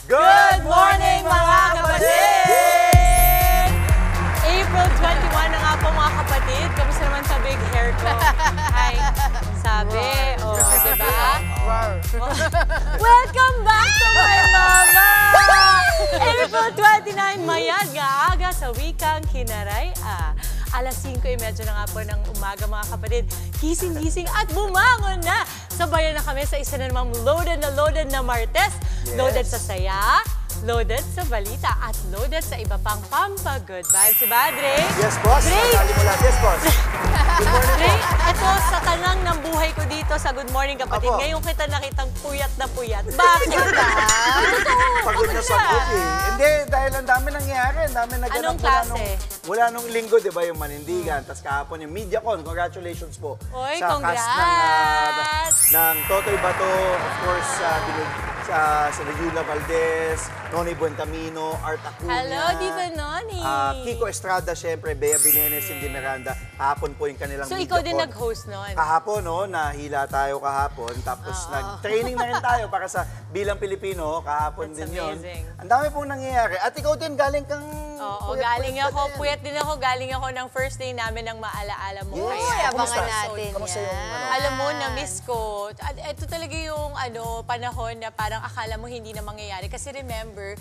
Good morning mga kapatid! April 21 na nga po mga kapatid. Kamusta naman sa big hair ko? Ay, sabi. O, diba? Welcome back to my mama! April 29, mayag nga aga sa wikang Kinaray. Alas 5:30 na nga po ng umaga mga kapatid. Gising-gising at bumangon na! Sabayan na kami sa isa na namang loaded na Martes. Yes. Loaded sa saya, loaded sa balita, at loaded sa iba pang pampagood vibes. Si Badre? Yes, boss. Yes, boss. Good morning, Dre, ito sa tanang ng buhay ko dito sa Good Morning Kapatid. Apo. Ngayon kita nakitang puyat na puyat. Bakit ba? Pagod na sa buti. Hindi, dahil ang dami nangyayari. Ang dami naganap. Anong klase? Wala nung linggo, di ba, yung Manindigan. Tapos kahapon yung MediaCon. Congratulations po. Oy, sa congrats! cast ng Totoy Bato, of course, sa Yula Valdez, Noni Buentamino, Art Acuña. Hello, Diva Noni. Kiko Estrada, syempre, Bea Binenes, Cindy Miranda. Kahapon po yung kanilang So, MediaCon. ikaw din nag-host nun? Kahapon, no? Nahila tayo kahapon. Tapos nag-training na rin tayo para sa bilang Pilipino. Kahapon That's din yun. amazing. Ang dami pong nangyayari. At ikaw din, galing kang... Oo, galing ako. Puyat din ako. Galing ako ng first day namin ng maalaala mo. Yes. Kaya, Kamusta? Abangan natin Kamusta yung yan. alam mo, na-miss ko. At ito talaga yung panahon na parang akala mo hindi na mangyayari. Kasi remember,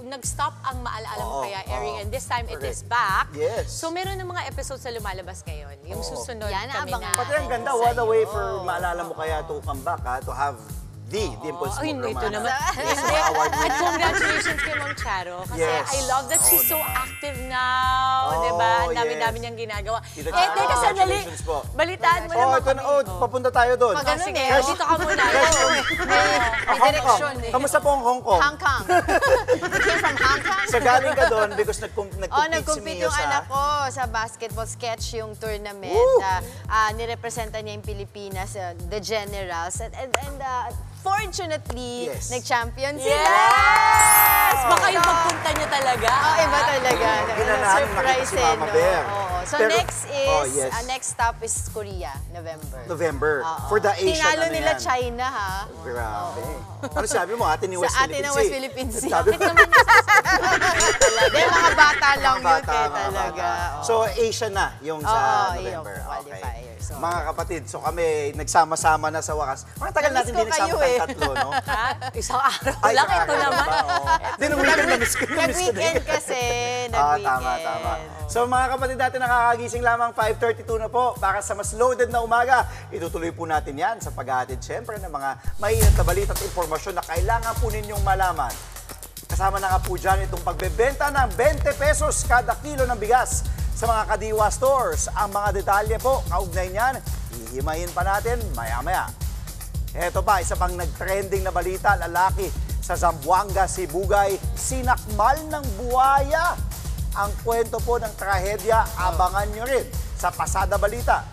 nag-stop ang maalaala mo kaya airing. And this time, it is back. Yes. So, meron ng mga episodes na lumalabas ngayon. Yung susunod Yan, kami abangan. na. Pati ang ganda, what a way for maalala mo kaya to come back, to have Dimples Ay, Mokromana. ito naman. Yes, mga award At winner. congratulations kay Ma'am Charo. Kasi Yes. I love that she's so active now. Diba? Ang dami-dami yes. niyang ginagawa. Tita Teka Charo, sandali. congratulations po. Balitaan mo Oh, naman ito na, papunta tayo doon. Pag ganun Sige, eh. dito ka muna. May direksyon eh. Kamusta po ang Hong Kong? Hong Kong. You came from Hong Kong? So galing ka doon because nag-compete si Nag-compete Mia yung sa... anak ko sa basketball sketch yung tournament. Woo! Nirepresenta niya yung Pilipinas, the Generals. And fortunately, Yes. nag-champion sila. Yes! Baka yung pagpunta niyo talaga. Iba talaga. Ginanahan, Surprise nakita si Mama Bear. So Pero- next is, yes. next stop is Korea, November. November. Oo. For the Asian, Tinalo ano nila yan? China, ha? Grabe. Ano sabi mo? Ate ni West Sa ate Philippine ng Sea. West Philippine Sea. Sabi mo, Dahil mga bata lang mga yun bata, eh, mga talaga. bata. Oo. So, Asian na yung sa Oo, yung November. qualifier. So, Mga kapatid, so kami nagsama-sama na sa wakas. Mga tagal natin Na-miss din ko kayo nagsama tayong eh. tatlo, no? Ha? Isang araw Ay, lang. sa Ito araw naman. ba? Oo. Di, nung weekend na-miss ko din. nag-weekend kasi. Nag-weekend. Tama. So mga kapatid natin, nakakagising lamang 5:32 na po para sa mas loaded na umaga. Itutuloy po natin yan sa paghahatid syempre ng mga mainit na balita at impormasyon na kailangan po ninyong malaman. Kasama na nga po dyan itong pagbebenta ng 20 pesos kada kilo ng bigas sa mga Kadiwa stores. Ang mga detalye po, kaugnay niyan, hihimayin pa natin maya-maya. Eto pa, isa pang nag-trending na balita, lalaki sa Zamboanga, Sibugay, sinakmal ng buhaya. Ang kwento po ng trahedya, abangan nyo rin sa Pasada Balita.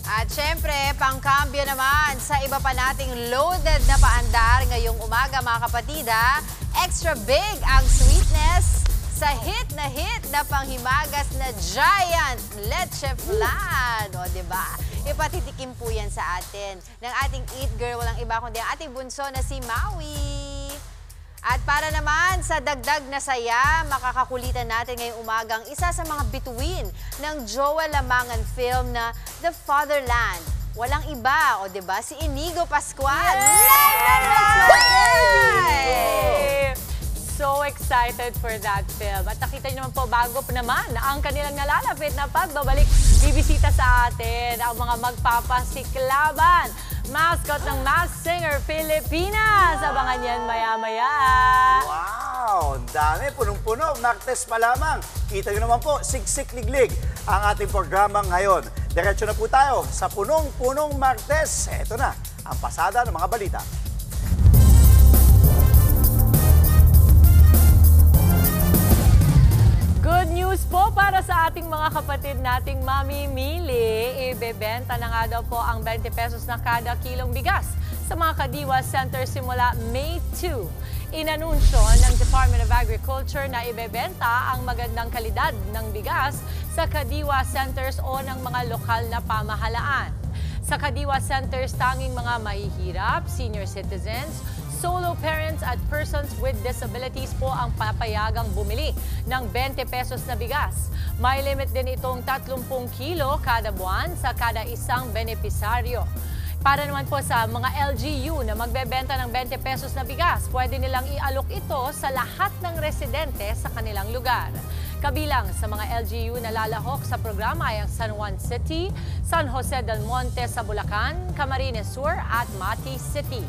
At syempre, pangkambyo naman sa iba pa nating loaded na paandar ngayong umaga mga kapatida. Extra big ang sweetness sa hit na panghimagas na giant leche flan. O, diba? Ipatitikim po yan sa atin ng ating Eat Girl, walang iba kundi ang ating bunso na si Maui. At para naman sa dagdag na saya, makakakulitan natin ngayong umagang isa sa mga bituin ng Joel Lamangan film na The Fatherland. Walang iba, o diba? Si Inigo Pascual. Yay! So excited for that film. At nakita niyo naman po, bago pa naman na ang kanilang nalalapit na pagbabalik, bibisita sa atin ang mga magpapasiklaban. Mascot ng Masked Singer Pilipinas. Abangan yan maya-maya. Wow! Ang dami, punong-puno. Martes pa lamang. Kita nyo naman po, siksik-liglig ang ating programa ngayon. Diretso na po tayo sa punong-punong Martes. Ito na, ang pasada ng mga balita. Good news po para sa ating mga kapatid nating mamimili. Ibebenta na nga daw po ang 20 pesos na kada kilong bigas sa mga Kadiwa Center simula May 2. Inanunsyo ng Department of Agriculture na ibebenta ang magandang kalidad ng bigas sa Kadiwa Centers o ng mga lokal na pamahalaan. Sa Kadiwa Centers, tanging mga mahihirap, senior citizens, solo parents at persons with disabilities po ang papayagang bumili ng 20 pesos na bigas. May limit din itong 30 kilo kada buwan sa kada isang benepisaryo. Para naman po sa mga LGU na magbebenta ng 20 pesos na bigas, pwede nilang i-alok ito sa lahat ng residente sa kanilang lugar. Kabilang sa mga LGU na lalahok sa programa ay ang San Juan City, San Jose del Monte sa Bulacan, Camarines Sur at Mati City.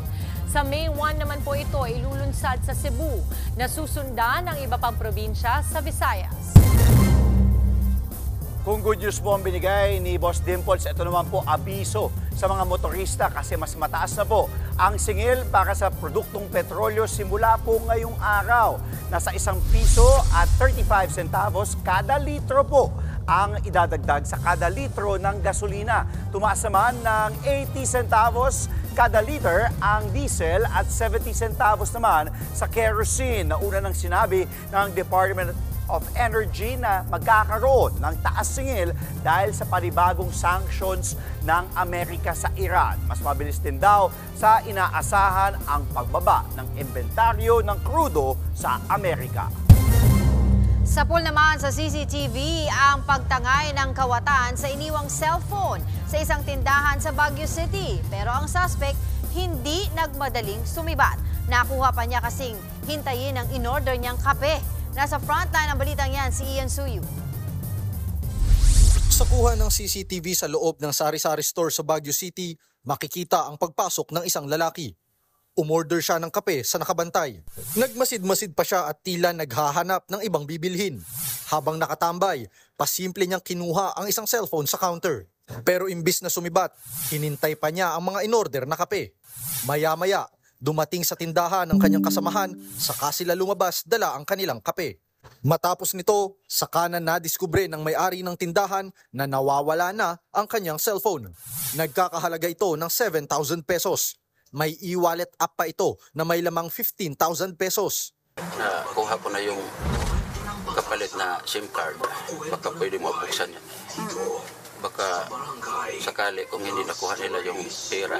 Sa May 1 naman po ito ilulunsad sa Cebu na susundan ng iba pang probinsya sa Visayas. Kung good news po ang binigay ni Boss Dimples, ito naman po abiso sa mga motorista kasi mas mataas na po ang singil para sa produktong petrolyo simula po ngayong araw. Nasa 1 piso at 35 centavos kada litro po ang idadagdag sa kada litro ng gasolina. Tumaas naman ng 80 centavos kada liter ang diesel at 70 centavos naman sa kerosene. Nauna nang sinabi ng Department of Energy na magkakaroon ng taas singil dahil sa panibagong sanctions ng Amerika sa Iran. Mas mabilis din daw sa inaasahan ang pagbaba ng inventaryo ng krudo sa Amerika. Sa pool naman sa CCTV ang pagtangay ng kawatan sa iniwang cellphone sa isang tindahan sa Baguio City. Pero ang suspect hindi nagmadaling sumibat. Nakuha pa niya kasing hintayin ang in-order niyang kape. Nasa frontline ang balitang yan si Ian Suyu. Sa kuha ng CCTV sa loob ng sari-sari store sa Baguio City, makikita ang pagpasok ng isang lalaki. Umorder siya ng kape sa nakabantay. Nagmasid-masid pa siya at tila naghahanap ng ibang bibilhin. Habang nakatambay, pasimple niyang kinuha ang isang cellphone sa counter. Pero imbis na sumibat, hinintay pa niya ang mga in-order na kape. Maya-maya, dumating sa tindahan ng kanyang kasamahan, saka sila lumabas dala ang kanilang kape. Matapos nito, saka na nadiskubre ng may-ari ng tindahan na nawawala na ang kanyang cellphone. Nagkakahalaga ito ng 7,000 pesos. May e-wallet app pa ito na may lamang 15,000 pesos. Nakuha ko na yung kapalit na SIM card. Baka pwede mo buksan yan. Baka sakali kung hindi nakuha nila yung pera.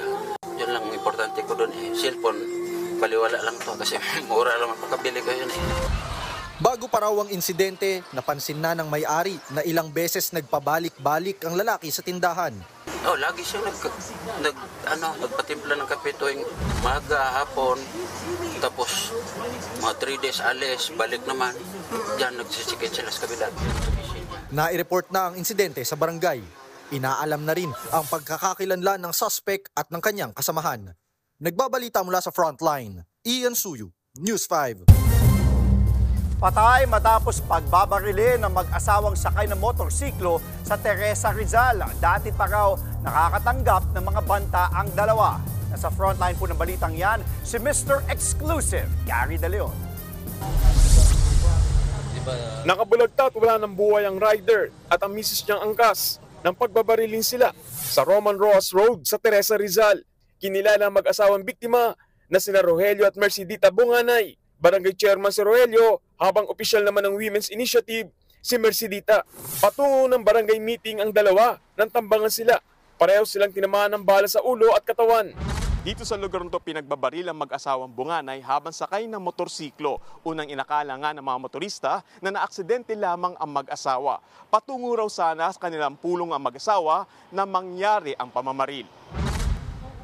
Yun lang importante ko doon eh. Cellphone, paliwala lang to kasi mura lang makabili ko yun eh. Bago pa raw ang insidente, napansin na ng may-ari na ilang beses nagpabalik-balik ang lalaki sa tindahan. Oh, lagi siya nagpatimpla ng kape tuwing maga, hapon. Tapos mga 3 days alis, balik naman. Diyan nagsisikit sila sa kabila. Nai-report na ang insidente sa barangay. Inaalam na rin ang pagkakakilanlan ng suspect at ng kanyang kasamahan. Nagbabalita mula sa frontline, Ian Suyu, News 5. Patay matapos pagbabarili ng mag-asawang sakay ng motorsiklo sa Teresa Rizal. Dati pa raw nakakatanggap ng mga banta ang dalawa. Nasa frontline po ng balitang yan, si Mr. Exclusive, Gary De Leon. Nakabulagtat wala ng buhay ang rider at ang misis niyang angkas nang pagbabarilin sila sa Roman Ross Road sa Teresa Rizal. Kinilala ang mag-asawang biktima na sina Rogelio at Mercedita Bunganay. Barangay Chairman si Rogelio habang opisyal naman ng Women's Initiative si Mercedita. Patungo ng barangay meeting ang dalawa nang tambangan sila. Pareho silang tinamaan ng bala sa ulo at katawan. Dito sa lugar nito pinagbabaril ang mag-asawang Bunganay habang sakay ng motorsiklo. Unang inakala nga ng mga motorista na naaksidente lamang ang mag-asawa. Patungo raw sana sa kanilang pulong ang mag-asawa na mangyari ang pamamaril.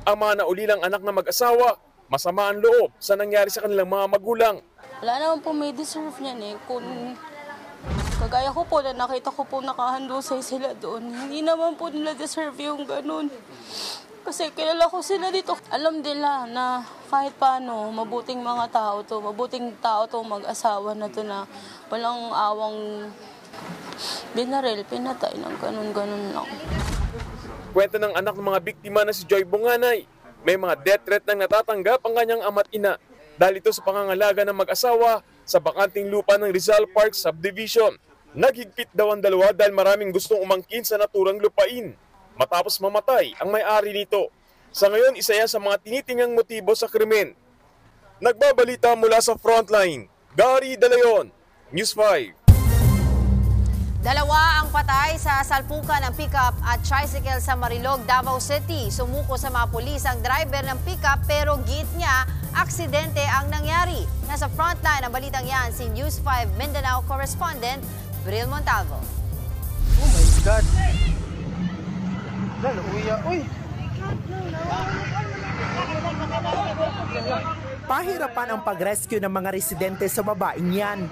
Ang mga naulilang anak ng mag-asawa, masama ang loob sa nangyari sa kanilang mga magulang. Wala naman po may deserve niyan eh. Kung kagaya ko po na nakita ko po nakahandusay sila doon, hindi naman po nila deserve yung ganun. Kasi kilala ko sila dito. Alam nila na kahit paano, mabuting mga tao to, mabuting tao to mag-asawa na to na walang awang binaril, pinatay ng ganun-ganun lang. Kwento ng anak ng mga biktima na si Joy Bunganay, may mga death threat nang natatanggap ang kanyang ama't ina dahil ito sa pangangalaga ng mag-asawa sa bakanting lupa ng Rizal Park Subdivision. Naghigpit daw ang dalawa dahil maraming gustong umangkin sa naturang lupain. Matapos mamatay ang may-ari nito. Sa ngayon, isa yan sa mga tinitingang motibo sa krimen. Nagbabalita mula sa frontline, Gary De Leon, News 5. Dalawa ang patay sa salpukan ng pickup at tricycle sa Marilog, Davao City. Sumuko sa mga pulis ang driver ng pickup pero git niya aksidente ang nangyari. Nasa frontline ang balitang yan si News 5 Mindanao correspondent Bril Montalvo. Oh my God! Lalo, uy! Pahirapan ang pag-rescue ng mga residente sa babaeng yan.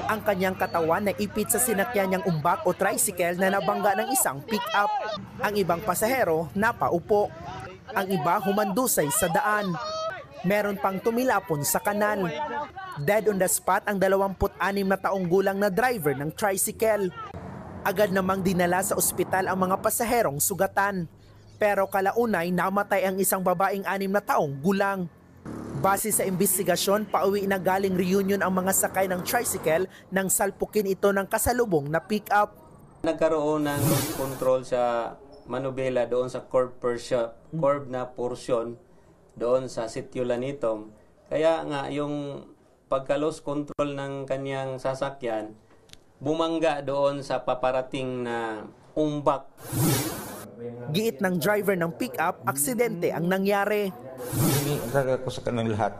Ang kanyang katawan na ipit sa sinakyan niyang umbak o tricycle na nabangga ng isang pick-up. Ang ibang pasahero napaupo. Ang iba humandusay sa daan. Meron pang tumilapon sa kanal. Dead on the spot ang 26 na taong gulang na driver ng tricycle. Agad namang dinala sa ospital ang mga pasaherong sugatan. Pero kalaunay namatay ang isang babaeng 6 na taong gulang. Base sa investigasyon, pauwi na galing reunion ang mga sakay ng tricycle nang salpukin ito ng kasalubong na pick-up. Nagkaroon ng loss control sa manubela doon sa curb na portion doon sa Sitio Lanitom. Kaya nga yung pagka-loss control ng kanyang sasakyan, bumangga doon sa paparating na umbak. Giit ng driver ng pick-up, aksidente ang nangyari. Talaga ko sa kanang lahat.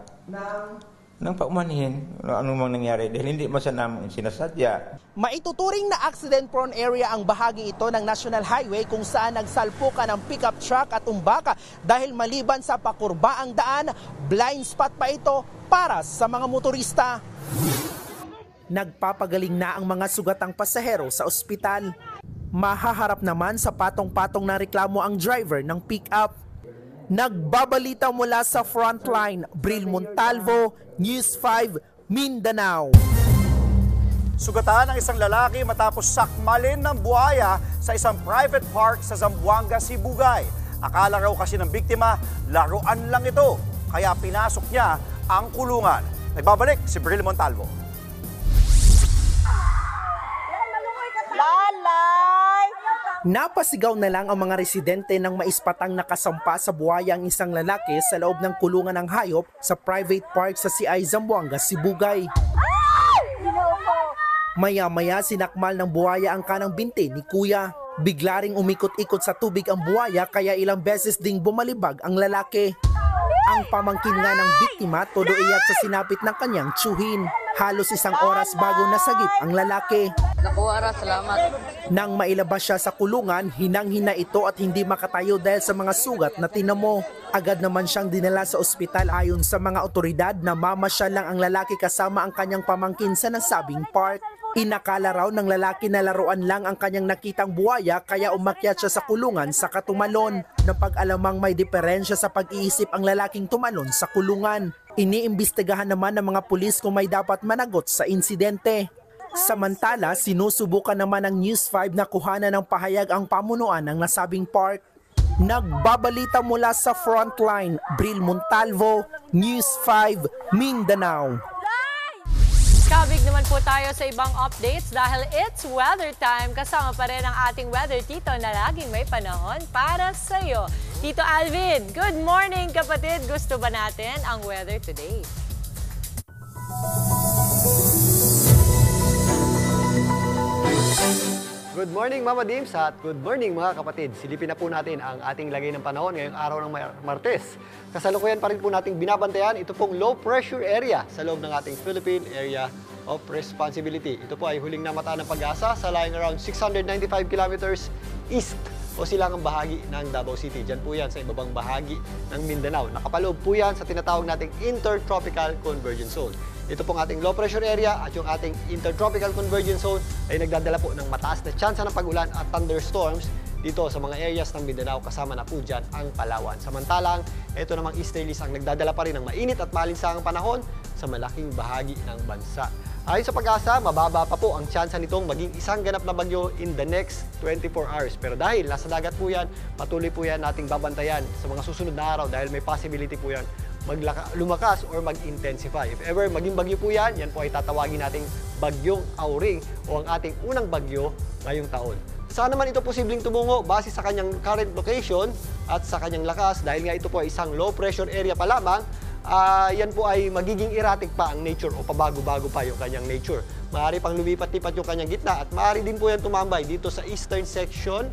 Nang paumanhin, ano mang nangyari dahil hindi man siya namin sinasadya. Maituturing na accident-prone area ang bahagi ito ng National Highway kung saan nagsalpukan ang pickup truck at umbaka dahil maliban sa pakurba ang daan, blind spot pa ito para sa mga motorista. Nagpapagaling na ang mga sugatang pasahero sa ospital. Mahaharap naman sa patong-patong na reklamo ang driver ng pick-up. Nagbabalita mula sa frontline, Bril Montalvo, News 5, Mindanao. Sugatan ang isang lalaki matapos sakmalin ng buhaya sa isang private park sa Zamboanga, Sibugay. Akala raw kasi ng biktima, laruan lang ito, kaya pinasok niya ang kulungan. Nagbabalik si Bril Montalvo. Napasigaw na lang ang mga residente ng maispatang nakasampa sa buhaya ang isang lalaki sa loob ng kulungan ng hayop sa private park sa CI Zamboanga, Sibugay. Maya-maya sinakmal ng buhaya ang kanang binti ni Kuya. Bigla ring umikot-ikot sa tubig ang buhaya kaya ilang beses ding bumalibag ang lalaki. Ang pamangkin nga ng biktima todo iyak sa sinapit ng kanyang tsuhin. Halos 1 oras bago nasagip ang lalaki. Salamat. Nang mailabas siya sa kulungan, hinang-hina ito at hindi makatayo dahil sa mga sugat na tinamo. Agad naman siyang dinala sa ospital ayon sa mga otoridad na mamasyal lang ang lalaki kasama ang kanyang pamangkin sa nasabing park. Inakala raw ng lalaki na laruan lang ang kanyang nakitang buhaya kaya umakyat siya sa kulungan sa katumalon. Napag-alamang may diferensya sa pag-iisip ang lalaking tumalon sa kulungan. Iniimbestigahan naman ng mga pulis kung may dapat managot sa insidente. Samantala, sinusubukan naman ng News 5 na kuhanan ng pahayag ang pamunuan ng nasabing park. Nagbabalita mula sa frontline, Bril Montalvo, News 5, Mindanao. Kabig naman po tayo sa ibang updates dahil it's weather time. Kasama pa rin ang ating weather tito na laging may panahon para sa'yo. Tito Alvin, good morning kapatid. Gusto ba natin ang weather today? Good morning Mama Dims at good morning mga kapatid. Silipin na po natin ang ating lagay ng panahon ngayong araw ng Martes. Kasalukuyan pa rin po nating binabantayan ito pong low pressure area sa loob ng ating Philippine Area of Responsibility. Ito po ay huling namataan ng Pag-asa sa lying around 695 kilometers east o silangang bahagi ng Davao City. Diyan po yan sa ibabang bahagi ng Mindanao. Nakapaloob po yan sa tinatawag nating Intertropical Convergence Zone. Ito pong ating low pressure area at yung ating Intertropical Convergence Zone ay nagdadala po ng mataas na tsansa ng pag-ulan at thunderstorms dito sa mga areas ng Mindanao, kasama na po dyan ang Palawan. Samantalang, ito namang easterlies ang nagdadala pa rin ng mainit at malinsangang panahon sa malaking bahagi ng bansa. Ayon sa Pag-asa, mababa pa po ang tsansa nitong maging isang ganap na bagyo in the next 24 hours. Pero dahil nasa dagat po yan, patuloy po yan nating babantayan sa mga susunod na araw dahil may possibility po yan lumakas or mag-intensify. If ever maging bagyo po yan, yan po ay tatawagin nating bagyong Auring o ang ating unang bagyo ngayong taon. Saan naman ito posibleng tumungo base sa kanyang current location at sa kanyang lakas dahil nga ito po ay isang low pressure area pa lamang, yan po ay magiging erratic pa ang nature o pabago-bago pa yung kanyang nature. Maaari pang lumipat-lipat yung kanyang gitna at maaari din po yan tumambay dito sa eastern section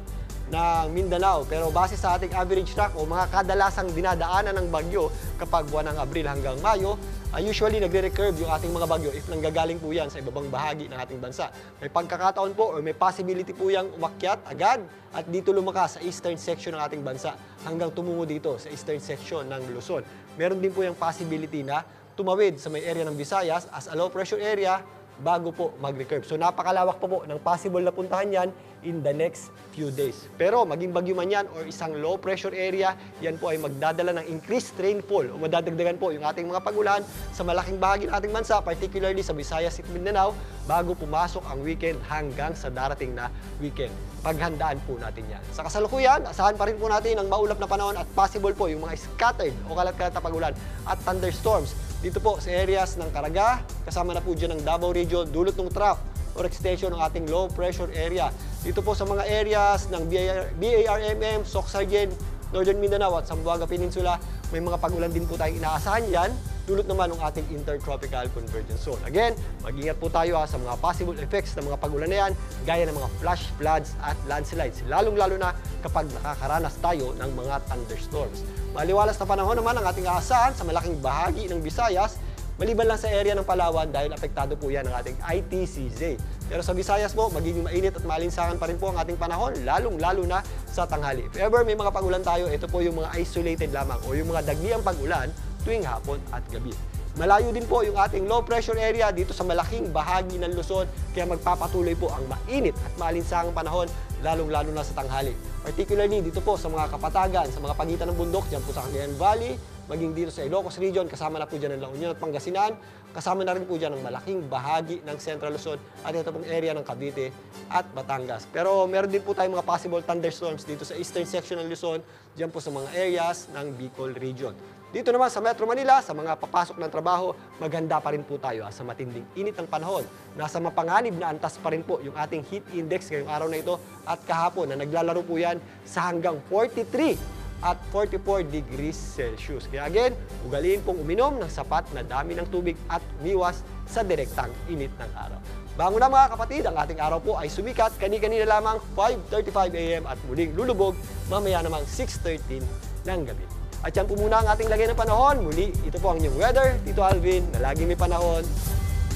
ng Mindanao. Pero base sa ating average track o mga kadalasang dinadaanan ng bagyo kapag buwan ng Abril hanggang Mayo, usually nagre-recurve yung ating mga bagyo if nanggagaling po yan sa ibabang bahagi ng ating bansa. May pagkakataon po or may possibility po yung umakyat agad at dito lumakas sa eastern section ng ating bansa hanggang tumungo dito sa eastern section ng Luzon. Meron din po yung possibility na tumawid sa may area ng Visayas as a low pressure area bago po mag-recurve. So napakalawak po ng possible na puntahan yan in the next few days. Pero maging bagyo man yan or isang low pressure area, yan po ay magdadala ng increased rainfall o madadagdagan po yung ating mga pag-ulan sa malaking bahagi ng ating bansa, particularly sa Visayas at Mindanao, bago pumasok ang weekend hanggang sa darating na weekend. Paghandaan po natin yan. Sa kasalukuyan, asahan pa rin po natin ang maulap na panahon at possible po yung mga scattered o kalat-kalat na pag-ulan at thunderstorms dito po sa areas ng Caraga, kasama na po dyan ng Davao Region, dulot ng trough or extension ng ating low pressure area. Dito po sa mga areas ng BARMM, Soc-Sargen, Northern Mindanao at Zamboanga Peninsula, may mga pag-ulan din po tayong inaasahan yan, dulot naman ng ating intertropical convergence zone. Again, mag-ingat po tayo sa mga possible effects ng mga pag-ulan na yan, gaya ng mga flash floods at landslides, lalong-lalo na kapag nakakaranas tayo ng mga thunderstorms. Maliwalas na panahon naman ang ating aasahan sa malaking bahagi ng Visayas, maliban lang sa area ng Palawan dahil apektado po yan ng ating ITCZ. Pero sa Visayas po, magiging mainit at malinsangan pa rin po ang ating panahon, lalong-lalo na sa tanghali. If ever may mga pag-ulan tayo, ito po yung mga isolated lamang o yung mga dagliang pag-ulan tuwing hapon at gabi. Malayo din po yung ating low pressure area dito sa malaking bahagi ng Luzon, kaya magpapatuloy po ang mainit at malinsangang panahon, lalong-lalo na sa tanghali. Particularly dito po sa mga kapatagan, sa mga pagitan ng bundok, dyan po sa Cagayan Valley, maging dito sa Ilocos Region, kasama na po dyan ng La Union at Pangasinan, kasama na rin po dyan ng malaking bahagi ng Central Luzon at ito pong area ng Cavite at Batangas. Pero meron din po tayong mga possible thunderstorms dito sa eastern section ng Luzon, dyan po sa mga areas ng Bicol Region. Dito naman sa Metro Manila, sa mga papasok ng trabaho, maghanda pa rin po tayo sa matinding init ng panahon. Nasa mapanganib na antas pa rin po yung ating heat index ngayong araw na ito at kahapon na naglalaro po yan sa hanggang 43 at 44 degrees Celsius. Kaya again, ugaliin pong uminom ng sapat na dami ng tubig at umiwas sa direktang init ng araw. Bago na mga kapatid, ang ating araw po ay sumikat kani-kanina lamang 5:35 AM at muling lulubog mamaya namang 6:13 ng gabi. At yan po muna ang ating lagay ng panahon. Muli, ito po ang inyong weather, Tito Alvin, na laging may panahon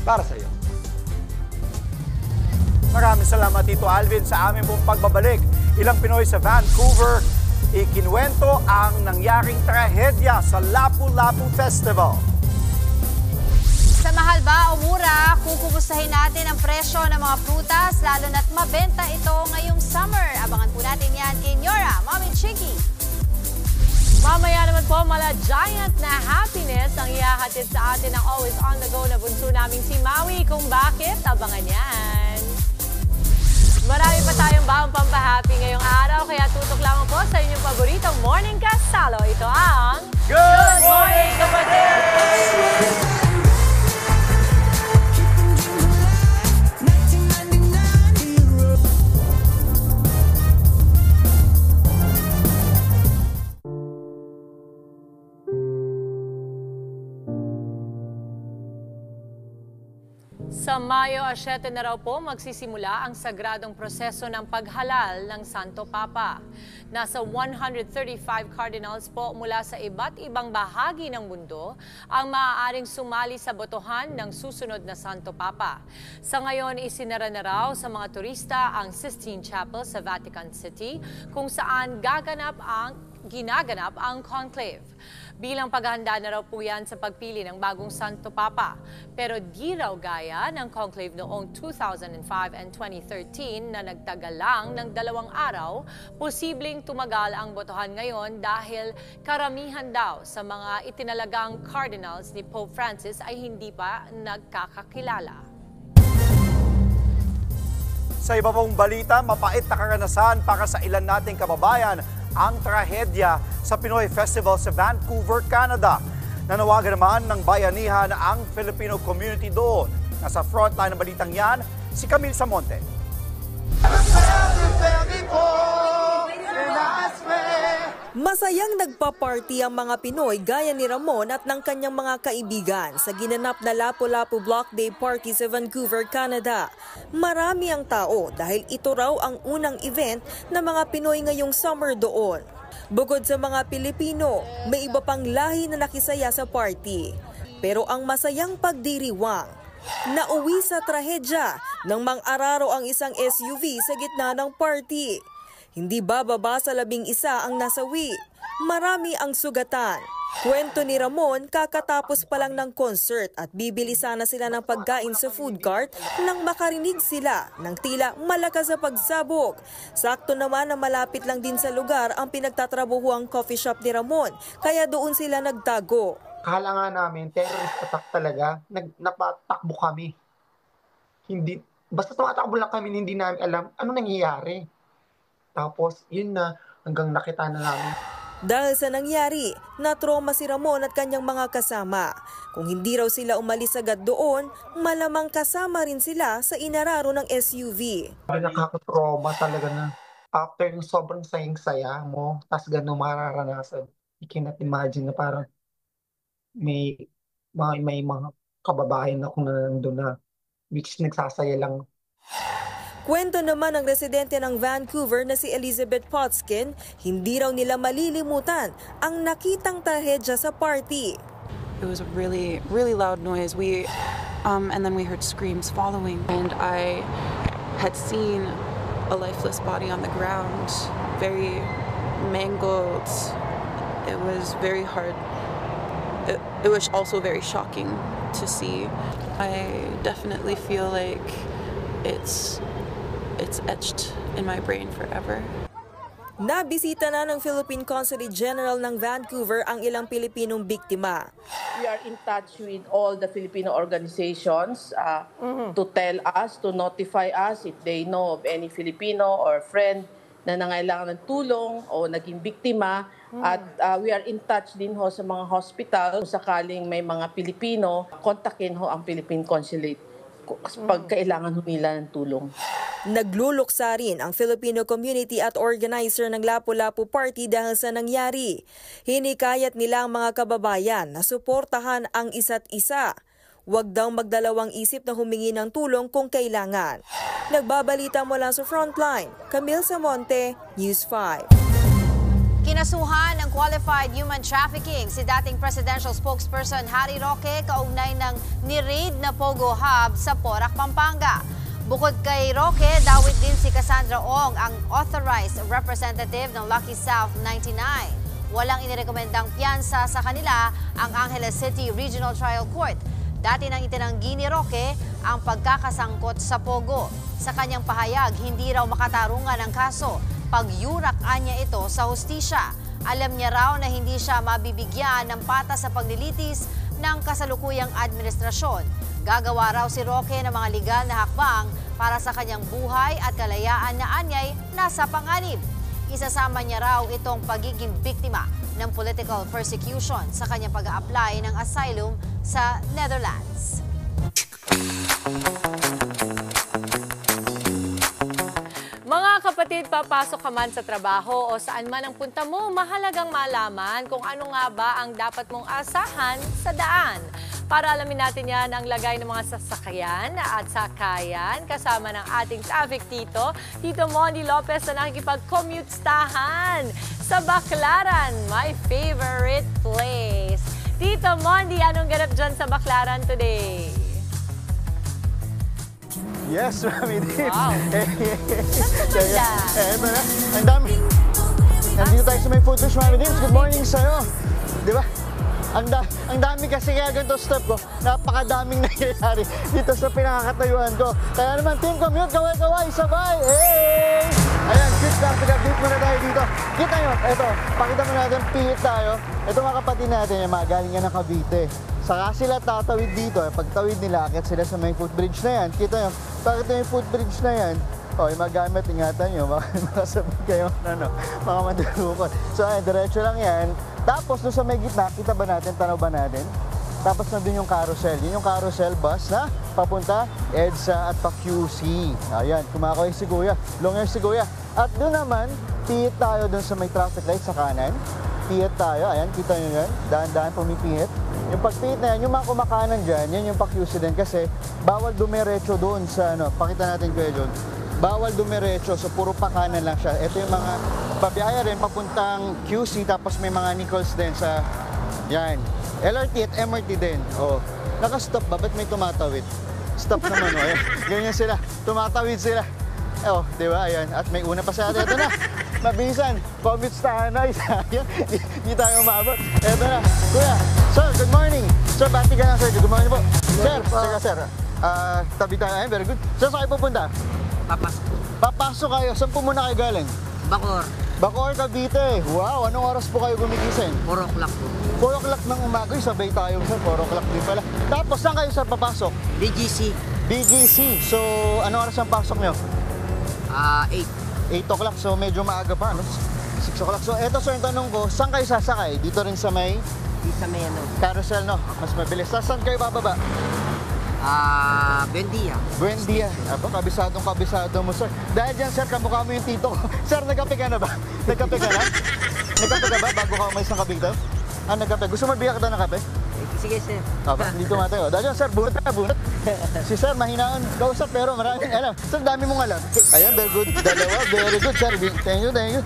para sa iyo. Maraming salamat, Tito Alvin, sa aming pong pagbabalik. Ilang Pinoy sa Vancouver, ikinwento ang nangyaring trahedya sa Lapu-Lapu Festival. Sa mahal ba o mura, kukumustahin natin ang presyo ng mga prutas, lalo na't mabenta ito ngayong summer. Abangan po natin yan kay Nora, Mami Chiki. Mamaya naman po, mala giant na happiness ang ihahatid sa atin ng always on the go na bunso naming si Maui. Kung bakit, abangan yan. Marami pa tayong bahang pampahappy ngayong araw, kaya tutok lamang po sa inyong paboritong morning kasalo. Ito ang Good Morning, Kapatid! Sa Mayo 7 na raw po magsisimula ang sagradong proseso ng paghalal ng Santo Papa. Nasa 135 cardinals po mula sa iba't ibang bahagi ng mundo ang maaaring sumali sa botohan ng susunod na Santo Papa. Sa ngayon, isinara na raw sa mga turista ang Sistine Chapel sa Vatican City kung saan ginaganap ang conclave. Bilang paghahanda na raw po yan sa pagpili ng bagong Santo Papa. Pero di raw gaya ng conclave noong 2005 and 2013 na nagtagal lang ng 2 araw, posibleng tumagal ang botohan ngayon dahil karamihan daw sa mga itinalagang cardinals ni Pope Francis ay hindi pa nagkakakilala. Sa iba pong balita, mapait na karanasan para sa ilan nating kababayan ang trahedya sa Pinoy Festival sa Vancouver, Canada. Nanawagan naman ng bayanihan ang Filipino community doon. Nasa frontline ng balitang yan, si Camille Samonte. Masayang nagpa-party ang mga Pinoy gaya ni Ramon at ng kanyang mga kaibigan sa ginanap na Lapu-Lapu Block Day Party sa Vancouver, Canada. Marami ang tao dahil ito raw ang unang event ng mga Pinoy ngayong summer doon. Bukod sa mga Pilipino, may iba pang lahi na nakisaya sa party. Pero ang masayang pagdiriwang, nauwi sa trahedya nang mang-araro ang isang SUV sa gitna ng party. Hindi bababa sa 11 ang nasawi. Marami ang sugatan. Kwento ni Ramon, kakatapos pa lang ng concert at bibili sana sila ng pagkain sa food cart nang makarinig sila ng tila malakas sa pagsabog. Sakto naman na malapit lang din sa lugar ang pinagtatrabuhuang coffee shop ni Ramon, kaya doon sila nagtago. Akala nga namin, terrorist attack talaga. Napatakbo kami. Basta tumatakbo lang kami, hindi namin alam ano nangyayari. Tapos, yun na, hanggang nakita na namin. Dahil sa nangyari, na-trauma si Ramon at kanyang mga kasama. Kung hindi raw sila umalis agad doon, malamang kasama rin sila sa inararo ng SUV. Nakaka-trauma talaga na. After yung sobrang sayang-saya mo, tas gano'ng mararanasan, you cannot imagine na parang may mga kababayan ako na nandun na which nagsasaya lang. Kwento naman ng residente ng Vancouver na si Elizabeth Potskin, hindi raw nila malilimutan ang nakitang trahedya sa party. It was a really, really loud noise. And then we heard screams following. And I had seen a lifeless body on the ground, very mangled. It was very hard. It was also very shocking to see. I definitely feel like it's etched in my brain forever. Nabisita na ng Philippine Consulate General ng Vancouver ang ilang Pilipinong biktima. We are in touch with all the Filipino organizations to tell us, to notify us if they know of any Filipino or friend na nangailangan ng tulong o naging biktima. At we are in touch din ho sa mga hospital. Kung sakaling may mga Pilipino, kontakin ho ang Philippine Consulate pag kailangan nila ng tulong. Nagluluksa rin ang Filipino community at organizer ng Lapu-Lapu Party dahil sa nangyari. Hinikayat nila ang mga kababayan na suportahan ang isa't isa. Huwag daw magdalawang isip na humingi ng tulong kung kailangan. Nagbabalita mula sa Frontline, Camille Samonte, News 5. Kinasuhan ng qualified human trafficking si dating presidential spokesperson Harry Roque kaugnay ng ni-raid na Pogo Hub sa Porac, Pampanga. Bukod kay Roque, dawit din si Cassandra Ong, ang authorized representative ng Lucky South 99. Walang inirekomendang piyansa sa kanila ang Angeles City Regional Trial Court. Dati nang itinanggi ni Roque ang pagkakasangkot sa Pogo. Sa kanyang pahayag, hindi raw makatarungan ang kaso. Pagyurak niya ito sa hustisya. Alam niya raw na hindi siya mabibigyan ng patas sa paglilitis ng kasalukuyang administrasyon. Gagawa raw si Roque ng mga legal na hakbang para sa kanyang buhay at kalayaan na anyay nasa panganib. Isasama niya raw itong pagiging biktima ng political persecution sa kanyang pag-a-apply ng asylum sa Netherlands. Mga kapatid, papasok ka man sa trabaho o saan man ang punta mo, mahalagang malaman kung ano nga ba ang dapat mong asahan sa daan. Para alamin natin yan ang lagay ng mga sasakyan at sakayan kasama ng ating traffic Tito Mondi Lopez na nakikipag-commute-stahan sa Baclaran, my favorite place. Tito Mondi, anong ganap dyan sa Baclaran today? Yes, Mami Dave. Wow. Eto na, ang dami. Nandito tayo sa may footage, Mami Dave. Good morning sa'yo. Di ba? Ang dami kasi kaya ganito step ko. Napakadaming nangyayari dito sa pinakakatayuan ko. Kaya naman, Team Commute, kaway-kaway, sabay! Hey! Ayan, quick lang, pinag-beat muna tayo dito. Kita nyo, eto, pakita mo natin, pihit tayo. Ito mga kapatid natin, yung mga galing yan ng Cavite. Saka sila tatawid dito, pagtawid nila, akit sila sa may footbridge na yan. Kita nyo, bakit yung footbridge na yan? O, yung magamit, ingatan nyo, makasabit kayo, mga madalukot. So, ayan, diretso lang yan. Tapos, doon sa may gitna, kita ba natin, tanaw ba natin? Tapos, nandun yung carousel. Yun yung carousel bus na papunta EDSA at pa QC. Ayan, kumakaway si Kuya. Long hair si Kuya. At doon naman, Pihit tayo dun sa may traffic light sa kanan. Pihit tayo, ayan, kita nyo yan. Dahan-dahan pumipihit. Yung pagpihit na yan, yung mga kumakanan dyan, yan yung pa-QC din kasi bawal dumiretso doon sa ano, pakita natin Kuya John. Bawal dumiretso, so puro pakanan lang siya. Ito yung mga pabiyaya rin, papuntang QC, tapos may mga Nichols din sa, yan. LRT at MRT din. Oh. Naka-stop ba? Ba't may tumatawid? Stop naman, oh. Ayan. Ganyan sila. Tumatawid sila. Oh, di ba? Ayan. At may una pa sa atin. Ito na. Mabisan. Commutes tahanay. Sayang. Hindi tayo umabot. Ito na. Kuya. Sir, good morning. Sir, bati ka na, sir. Good morning po. Sir, teka, sir. Tabi tayo. Ayan, very good. Sir, saan kayo pupunta? Papasok. Papasok kayo. Saan po muna kayo galing? Bacor. Bacor, Cavite. Wow, anong oras po kayo gumigising? 4 o'clock po. 4 o'clock ng umaga, sabay tayo sir, 4 o'clock din pala. Tapos saan kayo sir papasok? BGC. BGC. So, anong oras ang pasok nyo? 8. 8 o'clock, so medyo maaga pa, no? 6 o'clock. So, eto sir, ang tanong ko, saan kayo sasakay? Dito rin sa may? Dito sa may ano? Carousel, no? Mas mabilis. Saan kayo bababa? Buendia. Buendia. Aba, kabisado mo, sir. Dahil dyan, sir, kamukha mo yung tito ko. Sir, nagkape ka na ba? Nagkape ka na? Nagkape ka ba bago ka umalis ng Cavite? Nagkape. Gusto mo bigyan kita ng kape? Sige, sir. Aba, hindi tumatayo. Dahil dyan, sir, bunot. Si sir, mahinaan kausap, pero maraming alam. Sir, dami mong alam. Ayan, very good. Dalawa, very good, sir. Thank you, thank you.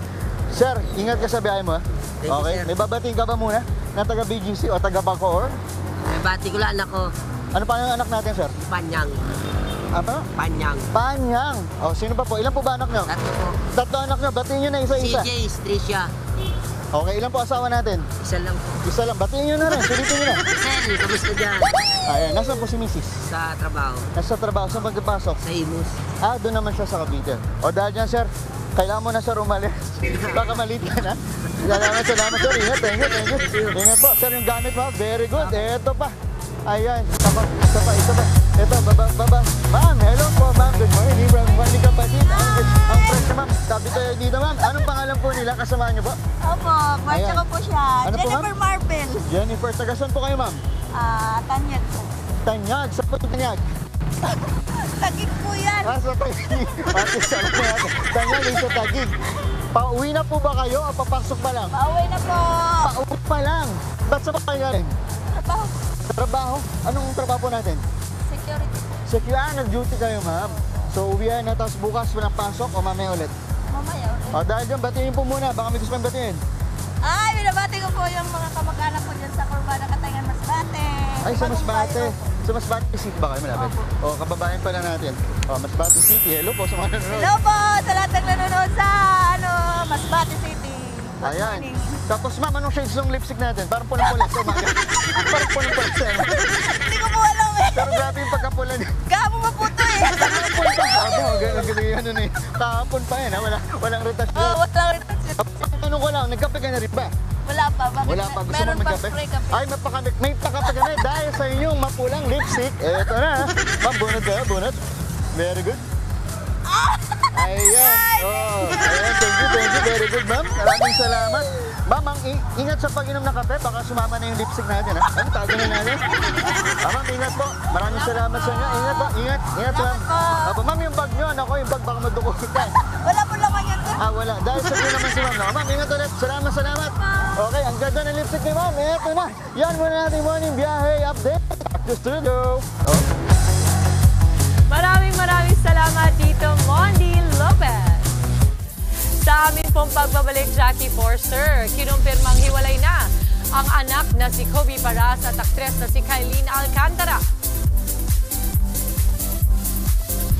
Sir, ingat ka sa biyahe mo, ha? Okay, may babating ka ba muna? Na taga BGC o taga Bacor? May bati ko lang anak ko. Ano pa yung anak natin, sir? Panyang. Apa? Panyang. Panyang. O, sino pa po? Ilan po ba anak nyo? 3 po. 3 anak nyo. Batiin nyo na isa-isa. CJ, Tricia. Okay, ilan po asawa natin? Isa lang po. Isa lang. Batiin nyo na rin. Sulitin nyo na. Sel, kamusta dyan? Ayan, nasaan po si Mrs.? Sa trabaho. Nasa trabaho. Saan pagkapasok? Sa Imus. Doon naman siya sa Cavite. O, dahil dyan, sir, kailangan mo na sir umalis. Baka malit ka na. Salamat, sir. Ingat, thank you. Ingat po. Sir, yung gamit mo, very good. Eto pa. Ayan, isa pa. Ito, baba. Ma'am, hello po, ma'am. Good morning. Morning kapatid. Ang fresh na, ma'am. Tabi tayo dito, ma'am. Anong pangalan po nila? Kasama niyo po? Opo, kwartsa ko po siya. Ano po, Jennifer ma'am? Marvel. Jennifer, taga saan po kayo, ma'am? Tanyag po. Tanyag? Saan po Tanyag? Tagig po yan. Sa Tagig. Ate, saan po natin? Tanyag ay sa Tagig. Pauwi na po ba kayo o papasok pa lang? Pauwi na po. Pauwi pa lang? Ba't sa pa kayo galing? Trabaho. Trabaho? Anong trabaho po natin? Security. Nag-duty kayo, ma'am. So, uwihan na, tapos bukas walang pasok o mamaya ulit? Mamaya ulit. Dahil dyan, batiin po muna. Baka may gusto pang batiin. Binabati ko po yung mga kamag-anak ko dyan sa Corbana, Katangan, Masbate. Ay, sa Masbate. Sa Masbate City ba kayo malapit? O, kababayan pala natin. Masbate City. Hello po sa mga nanonood. Hello po sa lahat ng nanonood sa Masbate City. Ayan. Tapos, ma'am, anong shades ng lipstick natin? Parang pulang-pula sa umaga. Parang pulang-pula sa umaga. Hindi ko po alam eh. Pero grabe yung pagkapula niya. Gamo maputo eh. Kahapon pa. Ganun eh. Kahapon pa yan, ha? Walang rotasyon. Walang rotasyon. Tanong ko lang, nagkape ka na rin ba? Wala pa. Bakit? Wala pa. Gusto meron mo magkape? Ay, may pakape ka na. Dahil sa inyong mapulang lipstick, eto na. Ma'am, bunot kayo, bunot. Very good. Ayan. Ayan, thank you. Very good, ma'am. Maraming salamat. Ma'am, ingat sa pag-inom ng kape. Baka sumama na yung lipstick natin, ha? Ano, tago na natin. Ma'am, ingat po. Maraming salamat sa inyo. Ingat po. Ingat, ma'am. Ma'am, yung bag nyo, ako yung bag baka madukutan. Wala po laman yan, sir. Wala. Dahil sa inyo naman si ma'am. Ma'am, ingat ulit. Salamat. Okay, ang ganda ng lipstick ni ma'am. Eto na. Yan muna natin morning biyahe update. Back to studio. Maraming salamat dito, Mondi Lopez. Sa amin pong pagbabalik, Jackie Forster, kinumpirmang hiwalay na ang anak na si Kobe Paras at aktres na si Kylene Alcantara.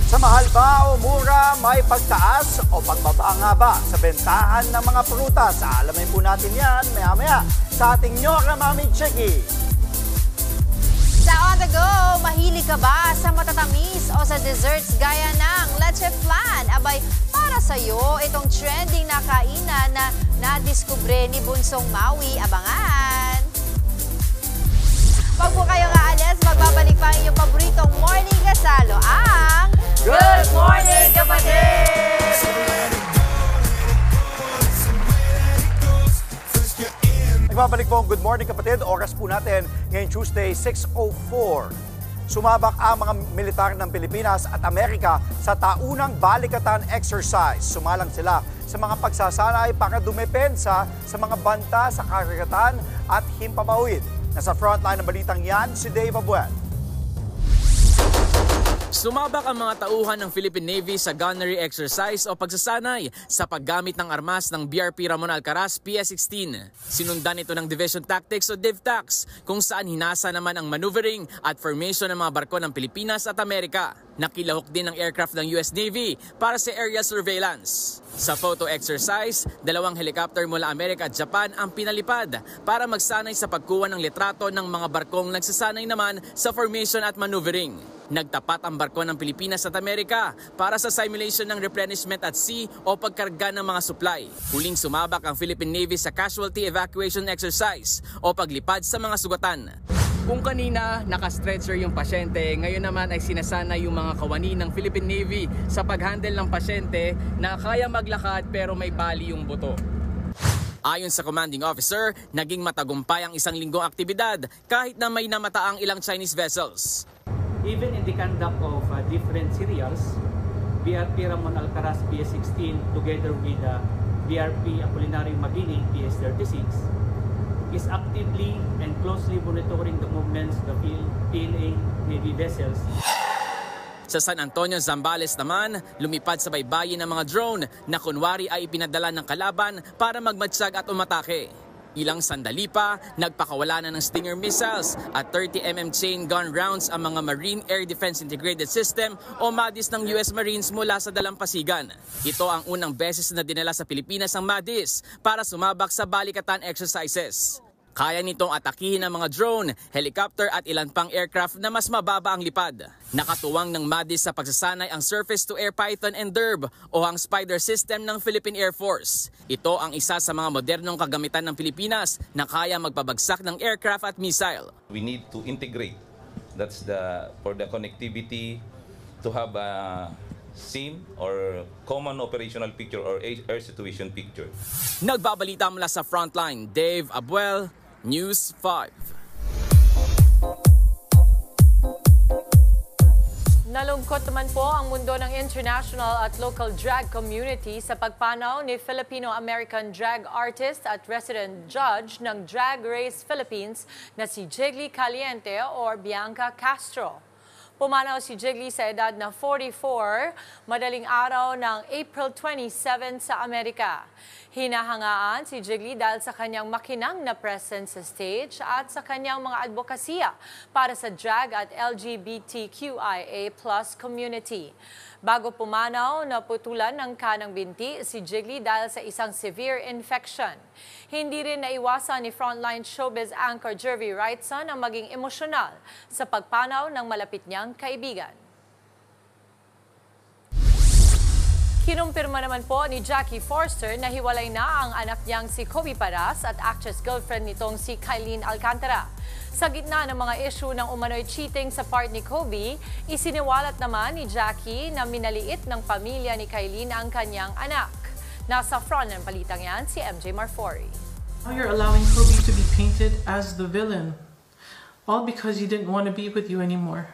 Sa mahal ba o mura, may pagtaas o pagbaba nga ba sa bentahan ng mga prutas? Alamin po natin yan maya-maya sa ating Nyora Mami Chiki. Sa On The Go, mahilig ka ba sa matatamis o sa desserts gaya ng leche flan? Abay, para sa'yo, itong trending na kainan na nadiskubre ni Bunsong Maui. Abangan! Pag po kayong aalis, magbabalik pa ang inyong paboritong morning kasalo, ang Good Morning Kapatid! Nagbabalik po ang Good Morning Kapatid. Oras po natin ngayong Tuesday, 6:04. Sumabak ang mga militar ng Pilipinas at Amerika sa taunang balikatan exercise. Sumalang sila sa mga pagsasanay para dumepensa sa mga banta sa karagatan at himpapawid. Nasa frontline ng balitang yan, si Dave Abuel. Sumabak ang mga tauhan ng Philippine Navy sa gunnery exercise o pagsasanay sa paggamit ng armas ng BRP Ramon Alcaraz PS-16. Sinundan ito ng Division Tactics o DivTacs kung saan hinasa naman ang maneuvering at formation ng mga barko ng Pilipinas at Amerika. Nakilahok din ng aircraft ng US Navy para sa aerial surveillance. Sa photo exercise, 2 helicopter mula Amerika at Japan ang pinalipad para magsanay sa pagkuha ng litrato ng mga barkong nagsasanay naman sa formation at maneuvering. Nagtapat ang barko ng Pilipinas at Amerika para sa simulation ng replenishment at sea o pagkarga ng mga supply. Huling sumabak ang Philippine Navy sa casualty evacuation exercise o paglipad sa mga sugatan. Kung kanina naka-stretcher yung pasyente, ngayon naman ay sinasanay yung mga kawani ng Philippine Navy sa pag-handle ng pasyente na kaya maglakad pero may bali yung buto. Ayon sa commanding officer, naging matagumpay ang 1 linggong aktibidad kahit na may namataang ilang Chinese vessels. Even in the conduct of different serials, BRP Ramon Alcaraz PS-16 together with BRP Apolinario Mabini PS-36 is actively and closely monitoring the movements of the PNA Navy vessels. Sa San Antonio, Zambales naman, lumipad sa baybayin ng mga drone na kunwari ay ipinadala ng kalaban para magmatsyag at umatake. Ilang sandali pa, nagpakawala na ng Stinger missiles at 30mm chain gun rounds ang mga Marine Air Defense Integrated System o MADIS ng US Marines mula sa dalampasigan. Ito ang unang beses na dinala sa Pilipinas ang MADIS para sumabak sa balikatan exercises. Kaya nitong atakihin ang mga drone, helicopter at ilan pang aircraft na mas mababa ang lipad. Nakatuwang ng MADIS sa pagsasanay ang Surface-to-Air Python and DERB o ang Spider system ng Philippine Air Force. Ito ang isa sa mga modernong kagamitan ng Pilipinas na kaya magpabagsak ng aircraft at missile. We need to integrate. That's for the connectivity to have a scene or common operational picture or air situation picture. Nagbabalita mula sa frontline, Dave Abuel, News 5. Nalungkot naman po ang mundo ng international at local drag community sa pagpanaw ni Filipino-American drag artist at resident judge ng Drag Race Philippines na si Jiggly Caliente or Bianca Castro. Pumanaw si Jiggly sa edad na 44, madaling araw ng April 27 sa Amerika. Hinahangaan si Jiggly dahil sa kanyang makinang na presence sa stage at sa kanyang mga advokasya para sa drag at LGBTQIA+ community. Bago pumanaw, naputulan ng kanang binti si Jiggly dahil sa isang severe infection. Hindi rin naiwasan ni frontline showbiz anchor Jervy Wrightson ang maging emosyonal sa pagpanaw ng malapit niyang kaibigan. Kinumpirma naman po ni Jackie Forster na hiwalay na ang anak niyang si Kobe Paras at actress girlfriend nitong si Kylene Alcantara. Sa gitna ng mga issue ng umano'y cheating sa part ni Kobe, isiniwalat naman ni Jackie na minaliit ng pamilya ni Kylene ang kanyang anak. Nasa front ng balitang yan si MJ Marfori. Now you're allowing Kobe to be painted as the villain, all because he didn't want to be with you anymore.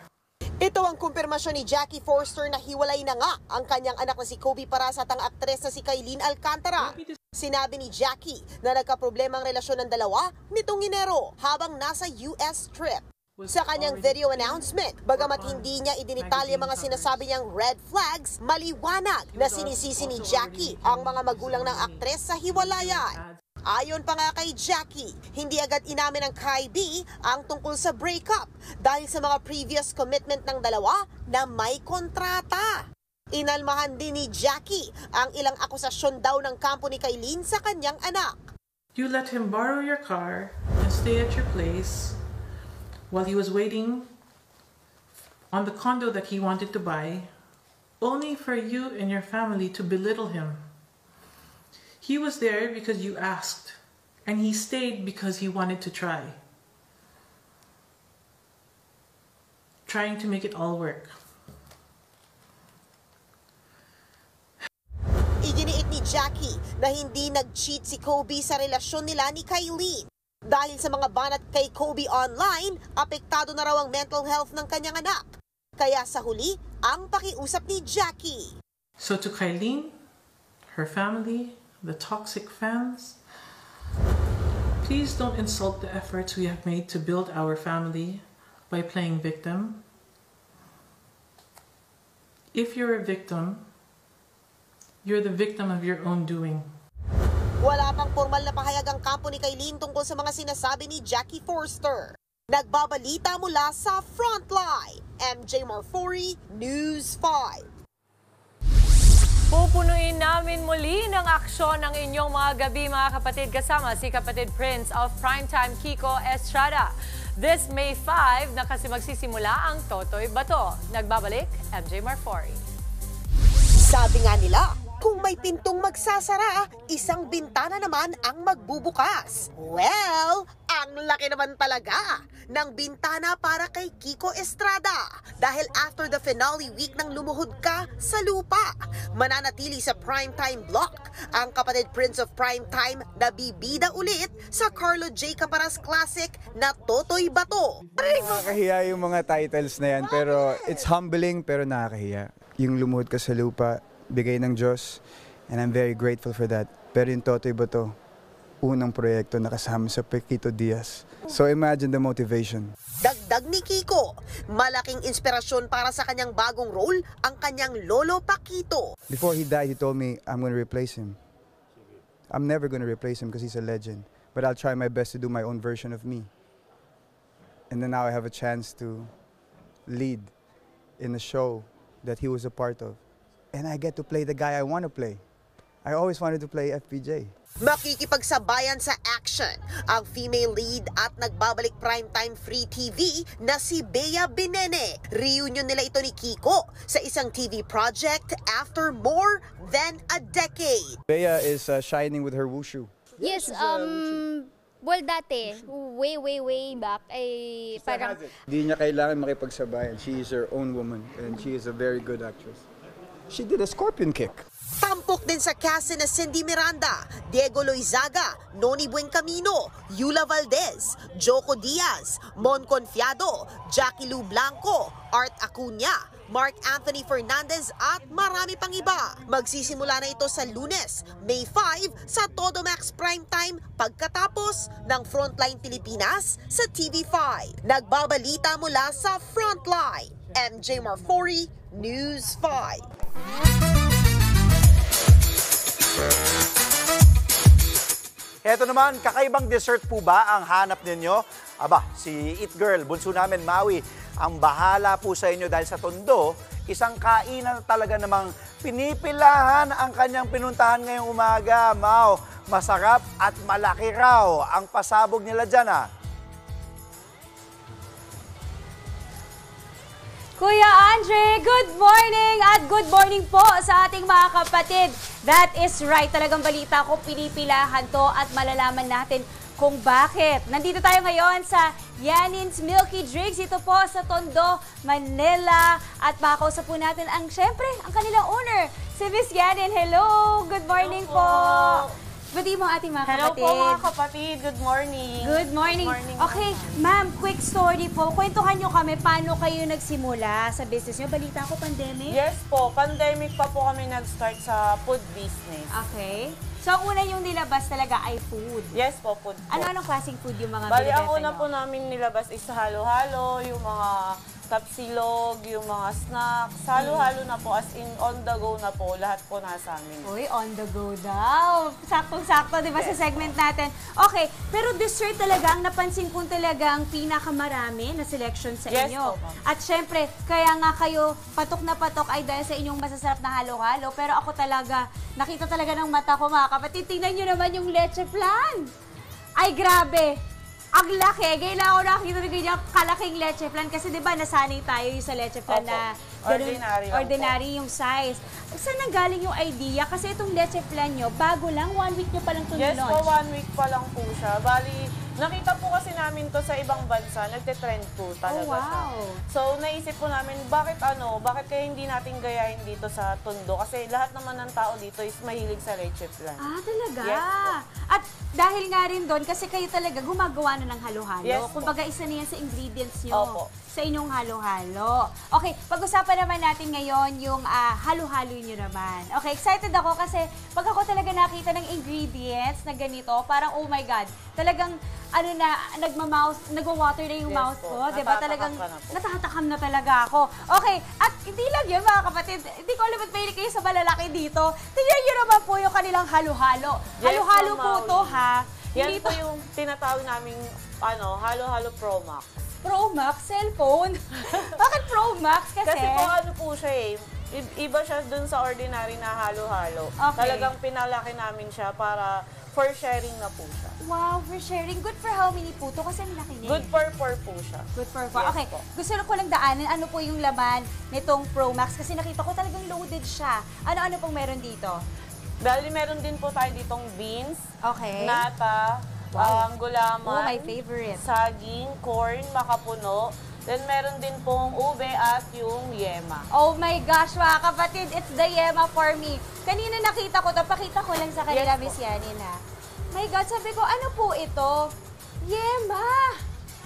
Ito ang kumpirmasyon ni Jackie Forster na hiwalay na nga ang kanyang anak na si Kobe Paras at ang aktres na si Kylene Alcantara. Sinabi ni Jackie na nagkaproblema ang relasyon ng dalawa nitong Enero habang nasa US trip. Sa kanyang video announcement, bagamat hindi niya idinitalya mga sinasabi niyang red flags, maliwanag na sinisisi ni Jackie ang mga magulang ng aktres sa hiwalayan. Ayon pa nga kay Jackie, hindi agad inamin ng Kai-B ang tungkol sa breakup dahil sa mga previous commitment ng dalawa na may kontrata. Inalmahan din ni Jackie ang ilang akusasyon daw ng kampo ni Kylene sa kanyang anak. You let him borrow your car and stay at your place while he was waiting on the condo that he wanted to buy, only for you and your family to belittle him. He was there because you asked, and he stayed because he wanted to try. Trying to make it all work. Iginiit ni Jackie na hindi nag-cheat si Kobe sa relasyon nila ni Kylene Dahil sa mga banat kay Kobe online, apektado na raw ang mental health ng kanyang anak. Kaya sa huli, ang pakiusap ni Jackie. So to Kylene, her family, the toxic fans, please don't insult the efforts we have made to build our family by playing victim. If you're a victim, you're the victim of your own doing. Wala pang formal na pahayag ang kampo ni Kylene tungkol sa mga sinasabi ni Jackie Forster. Nagbabalita mula sa Frontline, MJ Marfori, News 5. Pupunuin namin muli ng aksyon ng inyong mga gabi, mga kapatid, kasama si kapatid Prince of Primetime Kiko Estrada. This May 5 na kasi magsisimula ang Totoy Bato. Nagbabalik, MJ Marfori. Sabi nga nila, kung may pintong magsasara, isang bintana naman ang magbubukas. Well, ang laki naman talaga ng bintana para kay Kiko Estrada. Dahil after the finale week nang lumuhod ka sa lupa, mananatili sa Primetime Block ang kapatid Prince of Primetime na bibida ulit sa Carlo J. Caparas Classic na Totoy Bato. Nakakahiya yung mga titles na yan, pero it's humbling pero nakakahiya. Yung lumuhod ka sa lupa, bigay ng Diyos, and I'm very grateful for that. Pero yung Totoy Bato, unang proyekto na kasama sa Paquito Diaz. So imagine the motivation. Dagdag ni Kiko, malaking inspirasyon para sa kanyang bagong role ang kanyang lolo Paquito. Before he died, he told me, I'm going to replace him. I'm never going to replace him because he's a legend. But I'll try my best to do my own version of me. And then now I have a chance to lead in a show that he was a part of. And I get to play the guy I want to play. I always wanted to play FPJ. Makikipagsabayan sa action ang female lead at nagbabalik primetime free TV na si Bea Binene. Reunion nila ito ni Kiko sa isang TV project after more than a decade. Bea is shining with her wushu. Yes, well dati, way back, ay parang... Hindi niya kailangan makipagsabayan. She is her own woman and she is a very good actress. She did a scorpion kick. Tampok din sa cast na Cindy Miranda, Diego Loizaga, Noni Buencamino, Yula Valdez, Joko Diaz, Mon Confiado, Jackie Lou Blanco, Art Acuña, Mark Anthony Fernandez at marami pang iba. Magsisimula na ito sa Lunes, May 5 sa Todo Max Primetime pagkatapos ng Frontline Pilipinas sa TV5. Nagbabalita mula sa Frontline, MJ Marfori, News 5. Eto naman, kakaibang dessert po ba ang hanap ninyo? Aba, si Eat Girl, bunso namin Maui, ang bahala po sa inyo dahil sa Tondo, isang kainan talaga namang pinipilahan ang kanyang pinuntahan ngayong umaga. Mau, masarap at malaki raw ang pasabog nila dyan Kuya Andre, good morning at good morning po sa ating mga kapatid. That is right, talagang balita ko, pinipilahan to at malalaman natin kung bakit. Nandito tayo ngayon sa Yanin's Milky Drinks, ito po sa Tondo, Manila. At makakausap po natin ang, syempre, ang kanilang owner, si Miss Yanin. Hello, good morning po. Good evening ating mga kapatid. Hello po mga kapatid. Good morning. Good morning. Okay, ma'am, quick story po. Kwentuhan nyo kami paano kayo nagsimula sa business nyo. Balita ko, pandemic? Yes po. Pandemic pa po kami nag-start sa food business. Okay. So, ang una yung nilabas talaga ay food? Yes po, food po. Ano-anong klaseng food yung mga Bali, ang binibenta una nyo? po namin nilabas is halo-halo, yung mga tapsilog, yung mga snacks. Halo-halo na po, as in on the go na po. Lahat po nasa amin. Uy, on the go daw. Saktong-sakto, di ba, sa segment natin? Okay, pero dessert talaga, ang napansin kong talaga ang pinakamarami na selection sa inyo. Po, at syempre, kaya nga kayo patok na patok ay dahil sa inyong masasarap na halo-halo. Pero ako talaga, nakita talaga ng mata ko mga kapatid. Tingnan nyo naman yung leche flan. Ay, grabe. Ang laki. Ngayon ako nakakita na ganyan kalaking leche flan. Kasi di ba nasanay tayo yung sa leche flan na ganun, ordinary yung size. Saan nanggaling yung idea? Kasi itong leche flan nyo, bago lang, 1 week nyo palang ito Yes nilaunch. po, 1 week pa lang po siya. Bali, Nakita po kasi namin to sa ibang bansa, nagte-trend po talaga siya. So, naisip po namin, bakit kaya hindi natin gayahin dito sa Tondo? Kasi lahat naman ng tao dito is mahilig sa leche flan. Ah, talaga? Yes po. At dahil nga rin doon, kasi kayo talaga gumagawa na ng halo-halo. Yes po. Kumbaga, isa na yan sa ingredients nyo. Opo. Sa inyong halo-halo. Okay, pag-usapan naman natin ngayon yung halo-halo nyo naman. Okay, excited ako kasi pag ako talaga nakita ng ingredients na ganito, parang oh my God, talagang nagwa-water na yung mouth ko. Diba? Talagang natatakam na talaga ako. Okay, at hindi lang yun mga kapatid, hindi ko alam ba't mahilig kayo sa malalaki dito. Tingnan nyo naman po yung kanilang halo-halo. Halo-halo po to ha. Yan po yung tinatawag naming halo-halo Pro Max. Pro Max cellphone? Bakit Pro Max? Kasi po po siya iba siya dun sa ordinary na halo-halo. Okay. Talagang pinalaki namin siya para for sharing na po siya. Wow, for sharing. Good for how many po to? Kasi malaki niya. Good for 4 po siya. Good for 4. Yes, okay, po. gusto ko lang daanan. Ano po yung laman nitong Pro Max? Kasi nakita ko talagang loaded siya. Ano-ano pong meron dito? Dahil meron din po tayo ditong beans, nata, gulaman, my favorite. saging, corn, makapuno. Then meron din pong ube at yung yema. Oh my gosh, mga kapatid, it's the yema for me. Kanina nakita ko to, pakita ko lang sa kanila, Miss Yanin ha. My God, sabi ko, ano po ito? Yema!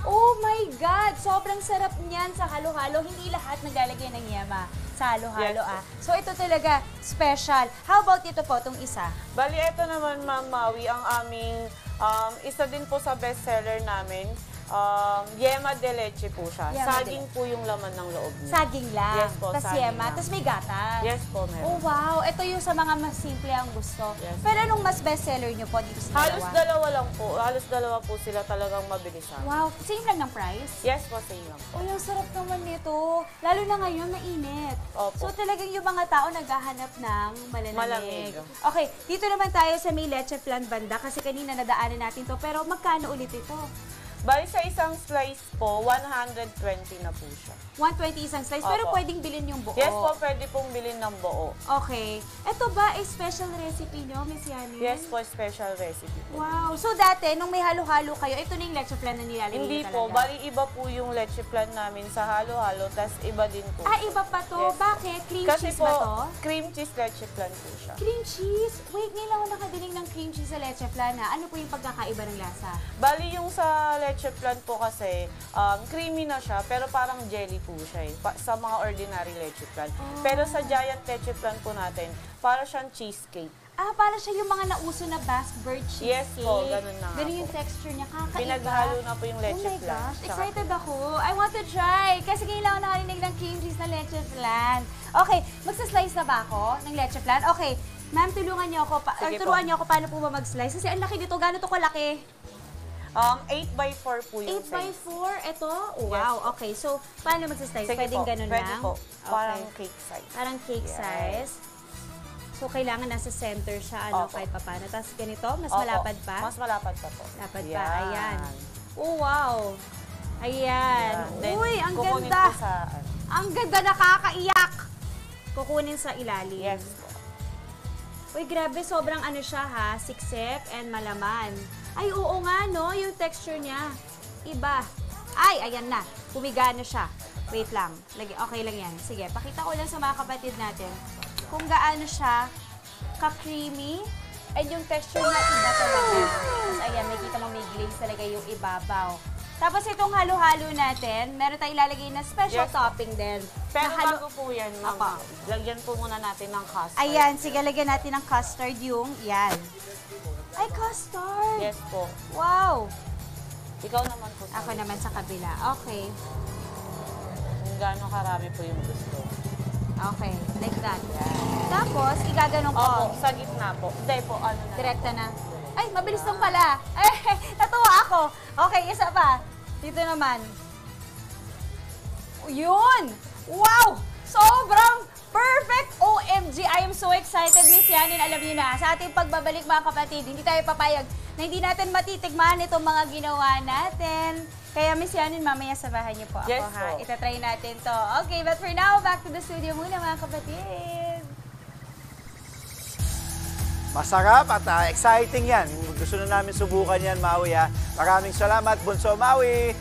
Oh my God, sobrang sarap niyan sa halo-halo. Hindi lahat naglalagay ng yema sa halo-halo So ito talaga special. How about ito po, itong isa? Bali, ito naman, Ma'am Maui, ang aming isa din po sa bestseller namin. Yema de leche po siya. Saging po yung laman ng loob niya. Saging lang. Yes po, tas saging yema, lang. tas may gatas. Yes po, meron. Oh wow, ito yung sa mga mas simple ang gusto. Pero anong mas bestseller nyo po dito sa Halos dalawa lang po. Halos dalawa po sila talagang mabilisan. Wow, same lang ng price? Yes po, same lang po. Oh, yung sarap naman nito. Lalo na ngayon, mainit. So talagang yung mga tao naghahanap ng malamig. Okay, dito naman tayo sa may leche flan banda kasi kanina nadaanan natin to. Pero magkano ulit ito? Bali sa isang slice po, 120 na po siya. 120 isang slice, pero pwedeng bilhin yung buo. Yes po, pwede pong bilhin ng buo. Okay. Ito ba ay special recipe nyo, Miss Yanin? Yes po, special recipe po. Wow. So dati, nung may halo-halo kayo, ito na yung leche flan na nilalagay Hindi po, bali iba po yung leche flan namin sa halo-halo, tas iba din po. Iba pa to? Yes. Bakit? Cream cheese po, ba to? Cream cheese leche flan po siya. Cream cheese? Wait, ngayon lang ako nakadinig ng cream cheese sa leche flan ha. Ano po yung pagkakaiba ng lasa? Bali yung sa leche flan po kasi, creamy na siya, pero parang jelly po siya sa mga ordinary leche flan. Pero sa giant leche flan po natin, para siyang cheesecake. Para siya yung mga nauso na Basque bird cheesecake. Yes po, ganun na nga Ganun yung texture niya, kakaiba. Pinaghalo na po yung leche flan. Oh my gosh, excited ako. I want to try. Kasi ngayon lang ako nakarinig ng cream cheese na leche flan. Okay, magsaslice na ba ako ng leche flan? Okay, ma'am, tulungan niyo ako. Turuan niyo ako paano po ba mag-slice. Kasi ang laki nito, gano'n to kalaki? 8x4 po yung 8x4? Ito? Wow, okay. So, paano magsaslice? Pwedeng ganun lang? Pwede po. Parang cake size. Parang cake size. So, kailangan nasa center siya, kahit paano. Tapos ganito, mas malapad pa? Mas malapad pa po. Lapad pa, ayan. Oh, wow. Ayan. Uy, ang kukunin ganda. po sa, Ang ganda, nakakaiyak. Kukunin sa ilalim. Yes po. Uy, grabe, sobrang ano siya ha, siksik and malaman. Ay, oo nga, no? Yung texture niya. Iba. Ay, ayan na. Pumiga na siya. Wait lang. Okay lang yan. Sige, pakita ko lang sa mga kapatid natin kung gaano siya ka-creamy. And yung texture niya, iba talaga. Tapos ayan, makikita mo may glaze talaga yung ibabaw. Tapos itong halo-halo natin, meron tayong ilalagay na special topping din. Pero bago po yan, lagyan po muna natin ng custard. Ayan, sige, lagyan natin ng custard yung, yan. Ay, custard! Yes po. Wow! Ikaw naman po. Ako naman sa kabila. Okay. Kung gaano karami po yung gusto. Okay, like that. Tapos, igaganon ko. Opo, sa gitna po. Hindi po, ano na. Direkta na. Ay, mabilis lang pala. Ay, natuwa ako. Okay, isa pa. Dito naman. Yun! Wow! Sobrang perfect! OMG! I am so excited, Miss Yanin. Alam niyo na, sa ating pagbabalik mga kapatid, hindi tayo papayag na hindi natin matitikman itong mga ginawa natin. Kaya Miss Yanin, mamaya sabahan niyo po ako, yes, ha? Itatry natin to. Okay, but for now, back to the studio muna mga kapatid. Masarap at exciting yan. Gusto na namin subukan yan, Maui. Maraming salamat, Bunso Maui.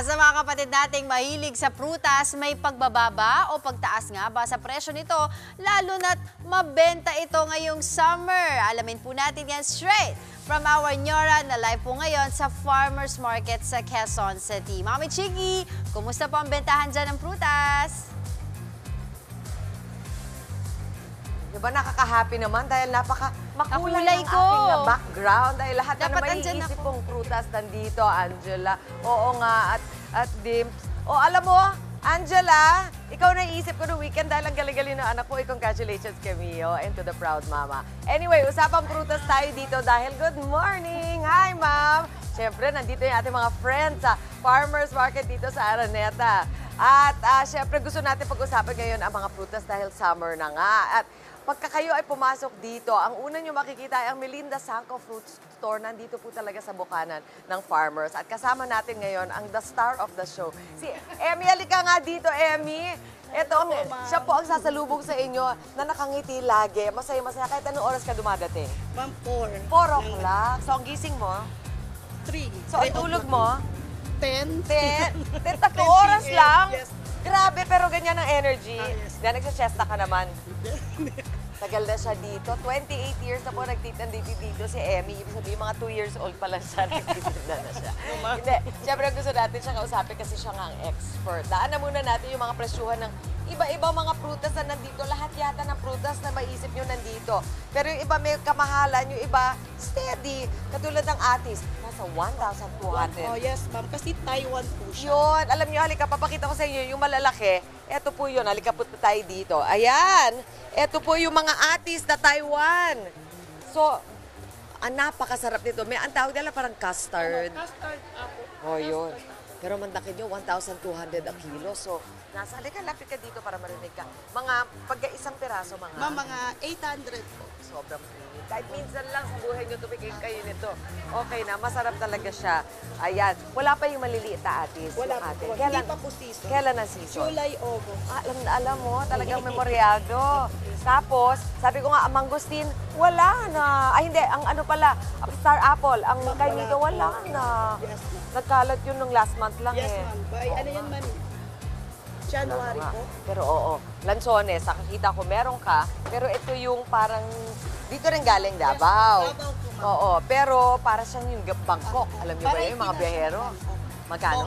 Sa mga kapatid nating mahilig sa prutas, may pagbababa o pagtaas nga ba sa presyo nito, lalo na't mabenta ito ngayong summer. Alamin po natin yan straight from our Nyora na live po ngayon sa Farmers Market sa Quezon City. Mami Chiki, kumusta po ang bentahan dyan ng prutas? Diba nakaka-happy naman dahil Kakulay makulay ang ko. aking background dahil lahat Dapat na andyan maiisip ako. kong prutas nandito, Angela. Oo nga, at Dimps. O alam mo, Angela, ikaw naisip ko noong weekend dahil ang galing-galing ng anak ko. Congratulations kay Mio and to the proud mama. Anyway, usapang prutas tayo dito dahil good morning! Hi, ma'am! Siyempre, nandito yung ating mga friends sa Farmers Market dito sa Araneta. At siyempre, gusto natin pag-usapan ngayon ang mga prutas dahil summer na nga. At pagka kayo ay pumasok dito, ang una nyo makikita ay ang Melinda Sanco Fruit Store. Nandito po talaga sa Bukanan ng Farmers. At kasama natin ngayon ang the star of the show. Si Emmy, halika nga dito, Emmy. Ito, siya po ang sasalubong sa inyo na nakangiti lagi. Masaya-masaya kahit anong oras ka dumadating. Ma'am, 4. 4 o'clock. So, ang gising mo? 3. So, ang tulog mo? 10. 10? 10, 3 oras lang? Yes. Grabe, pero ganyan ang energy. Yes. Yan, nagsasiesta ka naman. Tagal na siya dito. 28 years na po nagtitinda dito si Emmy. Ibig sabihin, mga 2 years old pa lang siya, nagtitinda na siya. Hindi, siyempre gusto natin siya kausapin kasi siya nga ang expert. Daan na muna natin yung mga presyuhan ng iba-ibang mga prutas na nandito. Lahat yata ng prutas na maisip nyo nandito. Pero yung iba may kamahalan, yung iba steady. Katulad ng atis, nasa 1,200. Oh, yes, ma'am. Kasi Taiwan po siya. Yun. Alam nyo, halika, papakita ko sa inyo yung malalaki. Ito po yun. Halika po tayo dito. Ayan. Ito po yung mga atis na Taiwan. So, ang napakasarap nito. May ang tawag nila parang custard. Custard apple. Oh, yun. Pero mandakin nyo, 1,200 ang kilo. So, nasa, halika, lapit ka dito para marinig ka. Mga, pagka isang piraso, mga... Ma'am, mga 800 po. Sobrang premium. Kahit minsan lang sa buhay nyo tumigil kayo nito. Okay na, masarap talaga siya. Ayan. Wala pa yung maliliit na atis. Wala yung po. Kailan, Hindi pa po season. Kailan ang season? July, August. Alam mo, talagang memoryado. Tapos, sabi ko nga, ang mangosteen, wala na. Ay, hindi, ang ano pala, star apple, ang kainito, wala na. Yes, ma'am. Nagkalat yun nung last month lang Yes, eh. ma'am. By, ano yan, ma'am? January po. Pero oo, lansones, nakakita ko meron ka, pero ito yung parang, dito rin galing Davao. Davao po, ma'am. Oo, pero para siyang yung Bangkok. Alam niyo ba Para yun, mga ipinasa, biyahero? ma'am. Magkano?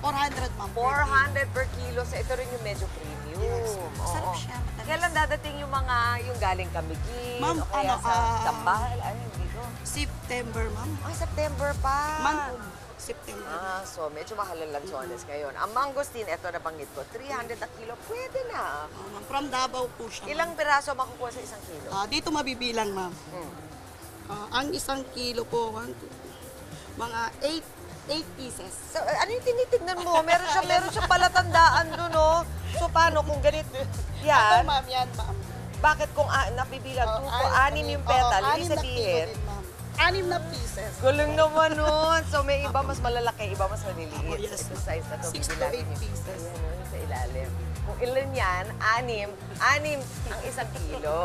400, ma'am. 400 per kilo. So ito rin yung medyo premium. Yes. Oo. Sarap siya. Matamis. Kailan dadating yung mga, yung galing Camiguin? Ma'am, o kaya ano, sa Tambal? Ano yung dito? September, ma'am. Ay, September pa. September. So medyo mahal ang lansones ngayon. Ang mangosteen, ito nabanggit ko, 300 a kilo, pwede na. Ma'am, from Davao po siya. Ilang piraso makukuha sa isang kilo? Dito mabibilang, ma'am. Ang isang kilo po, mga 8 pieces. So, ano yung tinitignan mo? Meron siya palatandaan doon, no? So, paano kung ganito? Yan. Ito, ma'am, yan, ma'am. Bakit kung napibilang 6 yung petal, ibig sabihin? 6 na pieces. Galing naman nun. So, may iba mas malalaki, iba mas maliliit. Yes, Ito size na ito. 6 to 8 pieces. Ayan, sa ilalim. Kung ilan yan, 6 ang isang kilo.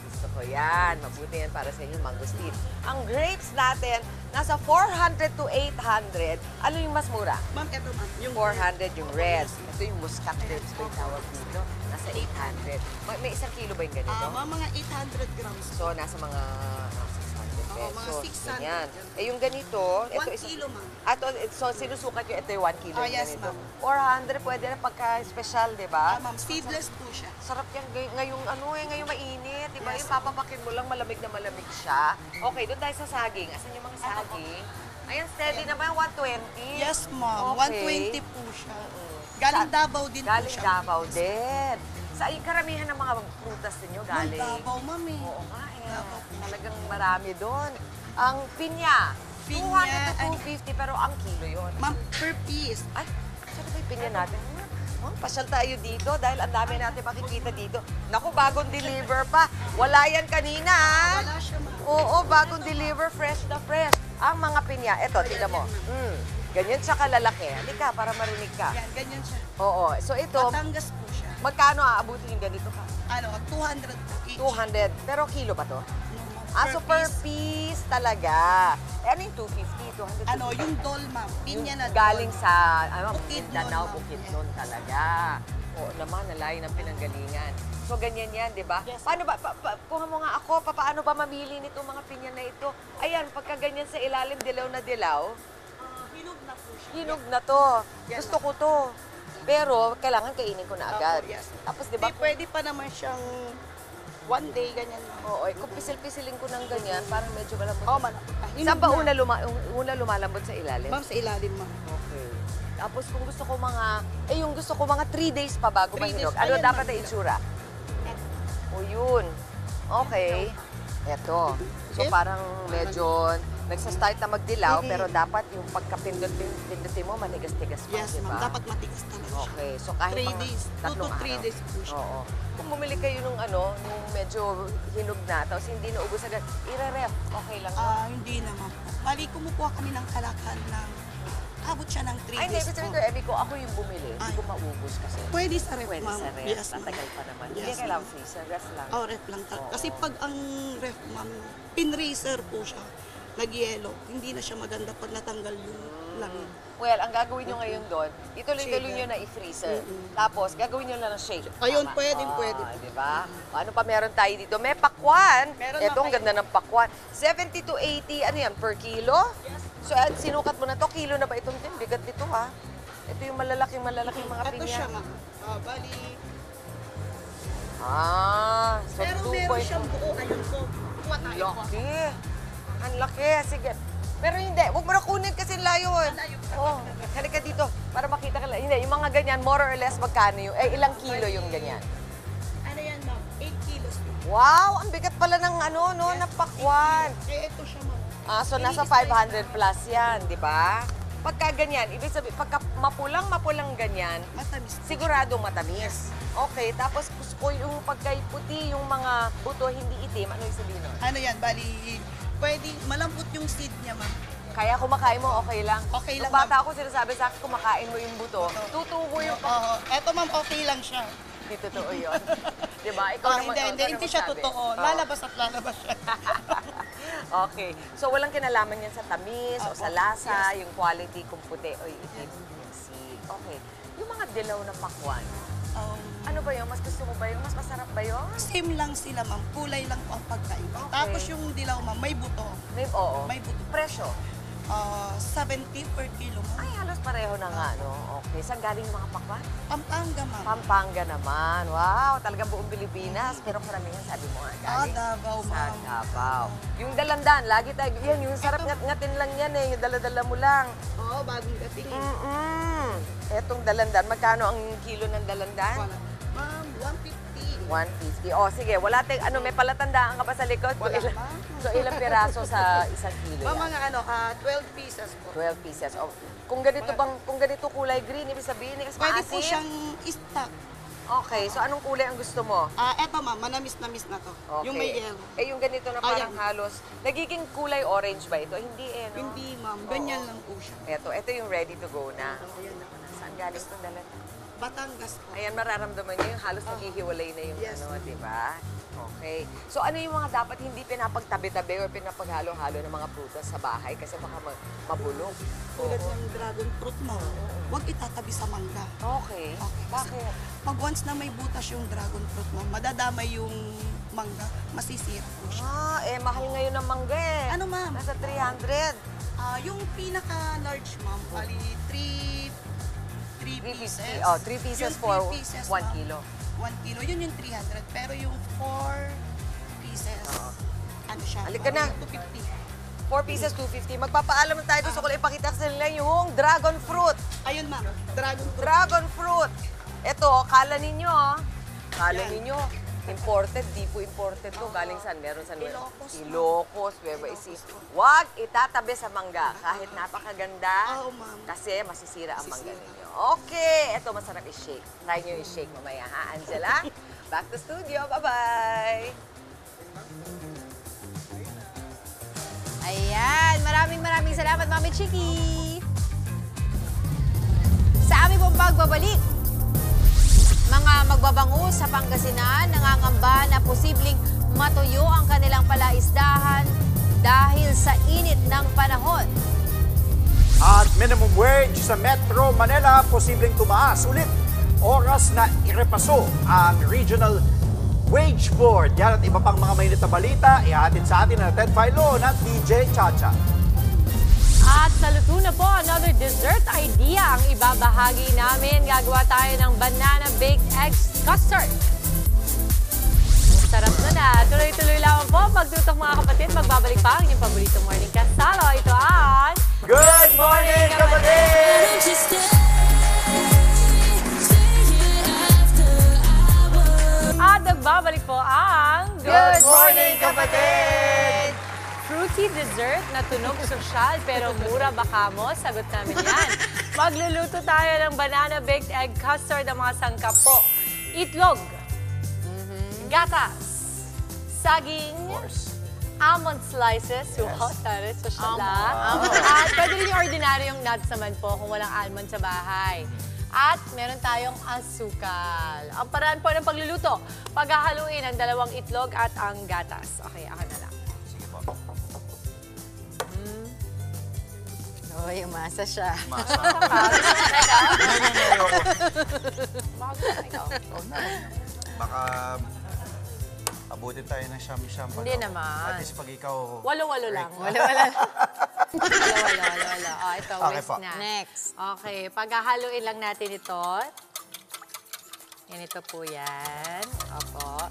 Gusto ko yan. Mabuti yan para sa inyo, mangosteen. Ang grapes natin, nasa 400 to 800. Ano yung mas mura? Ma'am, ito, ma'am. Yung 400 yung red. Ito yung muscat grapes ko yung tawag dito. Nasa 800. May isang kilo ba yung ganito? Mga 800 grams. So, nasa mga 600 pesos. mga 600. Ganyan. Eh, yung ganito, 1 kilo, ma'am. So, sinusukat yung ito yung 1 kilo. Yes, ganito. ma'am. 400, pwede na pagka-special, di ba? Ma'am, seedless po siya. Sarap yan ngayong ngayong mainit, di ba? Yung papapakin mo lang, malamig na malamig siya. Okay, doon tayo sa saging. Asan yung mga saging? Ayan, steady naman, 120. Yes, ma'am. Okay. 120 po siya. Galing Davao din po Galing siya. Davao din. Sa karamihan ng mga prutas ninyo galing. Davao, ma'am eh. Oo nga eh. Talagang marami doon. Ang pinya, 200 to 250, pero ang kilo yun. Ma'am, per piece. Ay, saan ba yung pinya natin? Ma'am, pasyal tayo dito dahil ang dami natin makikita dito. Naku, bagong deliver pa. Wala yan kanina, ah. Wala siya, ma'am. Oo, bagong deliver, fresh na fresh. Ang mga pinya, eto, tingnan mo. Ganyan siya kalalaki. Halika, para marinig ka. Yan, ganyan siya. Oo. So ito, Batangas po siya. magkano aabutin yung ganito ka? Ano, 200 po each. 200. Pero kilo ba to? So per piece talaga. Eh, ano yung 250? 200? Ano, yung doll, ma'am. Pinya na doll. Galing sa, Bukidnon, Danao, ma'am. Bukidnon talaga. Oo naman, nalayo ng pinanggalingan. So, ganyan yan, di ba? Paano ba, kuha mo nga ako, paano ba mamili nito mga pinya na ito? Ayan, pagka ganyan sa ilalim, dilaw na dilaw. Hinog na po siya. Hinog na to. Gusto ko to. Pero, kailangan kainin ko na agad. Yes. Tapos, di ba? Pwede pa naman siyang one day, ganyan. Oo, kung pisil-pisilin ko ng ganyan, parang medyo malambot. Oo, Saan ba una lumalambot sa ilalim? Ma'am, sa ilalim, ma'am. Okay. Tapos kung gusto ko yung gusto ko mga 3 days pa bago 3 mahinog. days. Ano Ayan, dapat ma'am. na itsura? O yun. Okay. Eto. So parang medyo nagsa-start na magdilaw, pero dapat yung pagkapindutin mo, manigas-tigas pa, Yes, diba? ma'am. Dapat matigas talaga siya. Okay. So kahit 3 mga days. 2 tatlong to 3 araw. days po siya. Oo. Kung bumili kayo nung nung medyo hinog na, tapos hindi naubos agad, ire-ref. Okay lang. Hindi naman po. Bali, kumukuha kami ng kalakal ng abot siya ng 3 Ay, hindi. days Ibig sabihin po. ko, Ebi ko, ako yung bumili. Hindi ko maubos kasi. Pwede sa ref, Pwede ma'am. sa ref. Yes, ma'am. Tatagal pa naman. Yes, Hindi kailangan ma'am. freezer. Ref lang. Oh, ref lang talaga. Kasi pag ang ref, ma'am, pinracer po siya, nag-yellow, hindi na siya maganda pag natanggal yung langit. Well, ang gagawin nyo ngayon doon, ituloy-tuloy nyo na i-freezer. Tapos, gagawin nyo lang ng shake. Ayun, Tama. pwede. Di ba? Ano pa meron tayo dito? May pakwan. Meron Ito, na ang ganda ng pakwan. 70 to 80, ano yan, per kilo? So, sinukat mo na to. Kilo na ba itong din? Bigat nito, ha? Ito yung malalaking mga Ito pinya. siya, ma'am. Bali, So pero 2 meron siyang buo. Ayun po. Kuha tayo po. Laki. Ang laki. Sige. Pero hindi. Huwag mo na kunin kasi layo. Oo. Halika dito. Para makita ka lang. Hindi. Yung mga ganyan, more or less, magkano yung, ilang kilo yung ganyan? Ano yan, ma'am? 8 kilos. Wow! Ang bigat pala ng ng pakwan. Ito siya, ma'am. So nasa 500 plus yan, di ba? Pagka ganyan, ibig sabihin, pagka mapulang ganyan, matamis. Siguradong matamis. Okay, tapos gusto yung pagkaiputi, yung mga buto, hindi itim, ano yung sabihin nun? Ano yan, bali, pwede, malambot yung seed niya, ma'am. Kaya kumakain mo, okay lang? Okay lang, Nung bata ako, sinasabi sa akin, kumakain mo yung buto, tutubo yung... Oo. Eto, ma'am, okay lang siya. Hindi totoo yun. Di ba? Ikaw naman, Hindi siya totoo. Lalabas at lalabas siya. Okay. So, walang kinalaman yan sa tamis o sa lasa, yung quality, kung puti o itim. Okay. Yung mga dilaw na pakwan, ano ba yun? Mas gusto mo ba yun? Mas masarap ba yun? Same lang sila, ma'am. Kulay lang po ang pagkaiba. Tapos yung dilaw, ma'am, may buto. Oo. May buto. Presyo? 70 per kilo, ma'am. Ay, halos pareho na nga, no? Okay. Saan galing yung mga pakwan? Pampanga, ma'am. Pampanga naman. Wow, talagang buong Pilipinas. Pero karamihan sabi mo nga galing. Davao, ma'am. Sa Davao. Yung dalandan, lagi tayo, yan, yung sarap ngatin lang yan eh. Yung daladala mo lang. Oo, bagong dating. Etong dalandan, magkano ang kilo ng dalandan? Ma'am, 150. 150. O, sige, wala tayong, may palatandaan ka pa sa likod? So, ilang piraso sa isang kilo Ma'am, yan? mga 12 pieces po. 12 pieces. O, kung ganito kulay green, ibig sabihin, Pwede po siyang stock. Okay, so anong kulay ang gusto mo? Eto, ma'am, manamis-namis na to. Okay. Yung may yellow. Yung ganito na parang halos, nagiging kulay orange ba ito? Hindi no? Hindi, ma'am. Ganyan lang po siya. Ito yung ready to go na. Saan galing itong dalan? Batangas po. Ayan, mararamdaman niyo yung halos naghihiwalay na yung di ba? Okay. So ano yung mga dapat hindi pinapagtabi-tabi or pinapaghalo-halo ng mga prutas sa bahay kasi baka mabulok? Tulad ng dragon fruit mo, huwag itatabi sa mangga. Okay. Bakit? Pag once na may butas yung dragon fruit mo, madadamay yung mangga, masisira po siya. Mahal ngayon ng mangga eh. Ano, ma'am? Nasa 300. Yung pinaka-large, ma'am, bali 3 pieces. 3 pieces for 1 kilo. 1 kilo, yun yung 300. Pero yung 4 pieces, ano siya? Halika na. 250. 4 pieces, 250. Magpapaalam tayo doon sa kulay. Ipakita sa nila yung dragon fruit. Ayun, ma'am. Dragon fruit. Dragon fruit. Ito, kala ninyo, ninyo, imported, di po imported to. Galing saan? Meron saan? Ilocos, Nueva Ecija. Huwag itatabi sa mangga. Kahit napakaganda, kasi masisira ang mangga ninyo. Okay, ito masarap i-shake. Try nyo i-shake mamaya, ha, Angela? Back to studio. Bye-bye! Ayan, maraming salamat, Mami Chiki! aming pong pagbabalik. Mga magbabango sa Pangasinan nangangamba na posibleng matuyo ang kanilang palaisdahan dahil sa init ng panahon. At minimum wage sa Metro Manila posibleng tumaas ulit. Oras na irepaso ang Regional Wage Board. Yan at iba pang mga mainit na balita, ihatid sa atin na Ted Filon at DJ Chacha. At sa luto na po, another dessert idea ang ibabahagi namin. Gagawa tayo ng banana baked eggs custard. Ang sarap na. Tuloy-tuloy lang po. Pagtutok mga kapatid, magbabalik pa ang inyong paboritong morning kasalo. Ito ang Good Morning Kapatid! At nagbabalik po ang Good Morning Kapatid! Fruity dessert na tunog sosyal pero mura baka mo? Sagot namin yan. Magluluto tayo ng banana baked egg custard ng mga sangkap po. Itlog, gatas, saging, almond slices, wow, tara, sosyal at pwede rin yung ordinaryong nuts naman po kung walang almond sa bahay. At meron tayong asukal. Ang paraan po ng pagluluto, paghahaluin ang dalawang itlog at ang gatas. Okay, ako na lang. Uy, umasa siya. Umasa. Baka abutin tayo ng siyam-siyam. Hindi naman. At least pag ikaw... Walo-walo lang. Walo-walo. Oh, ito, Okay whisk po. na. Next. Okay, paghahaluin lang natin ito. Yan, ito po yan. Opo.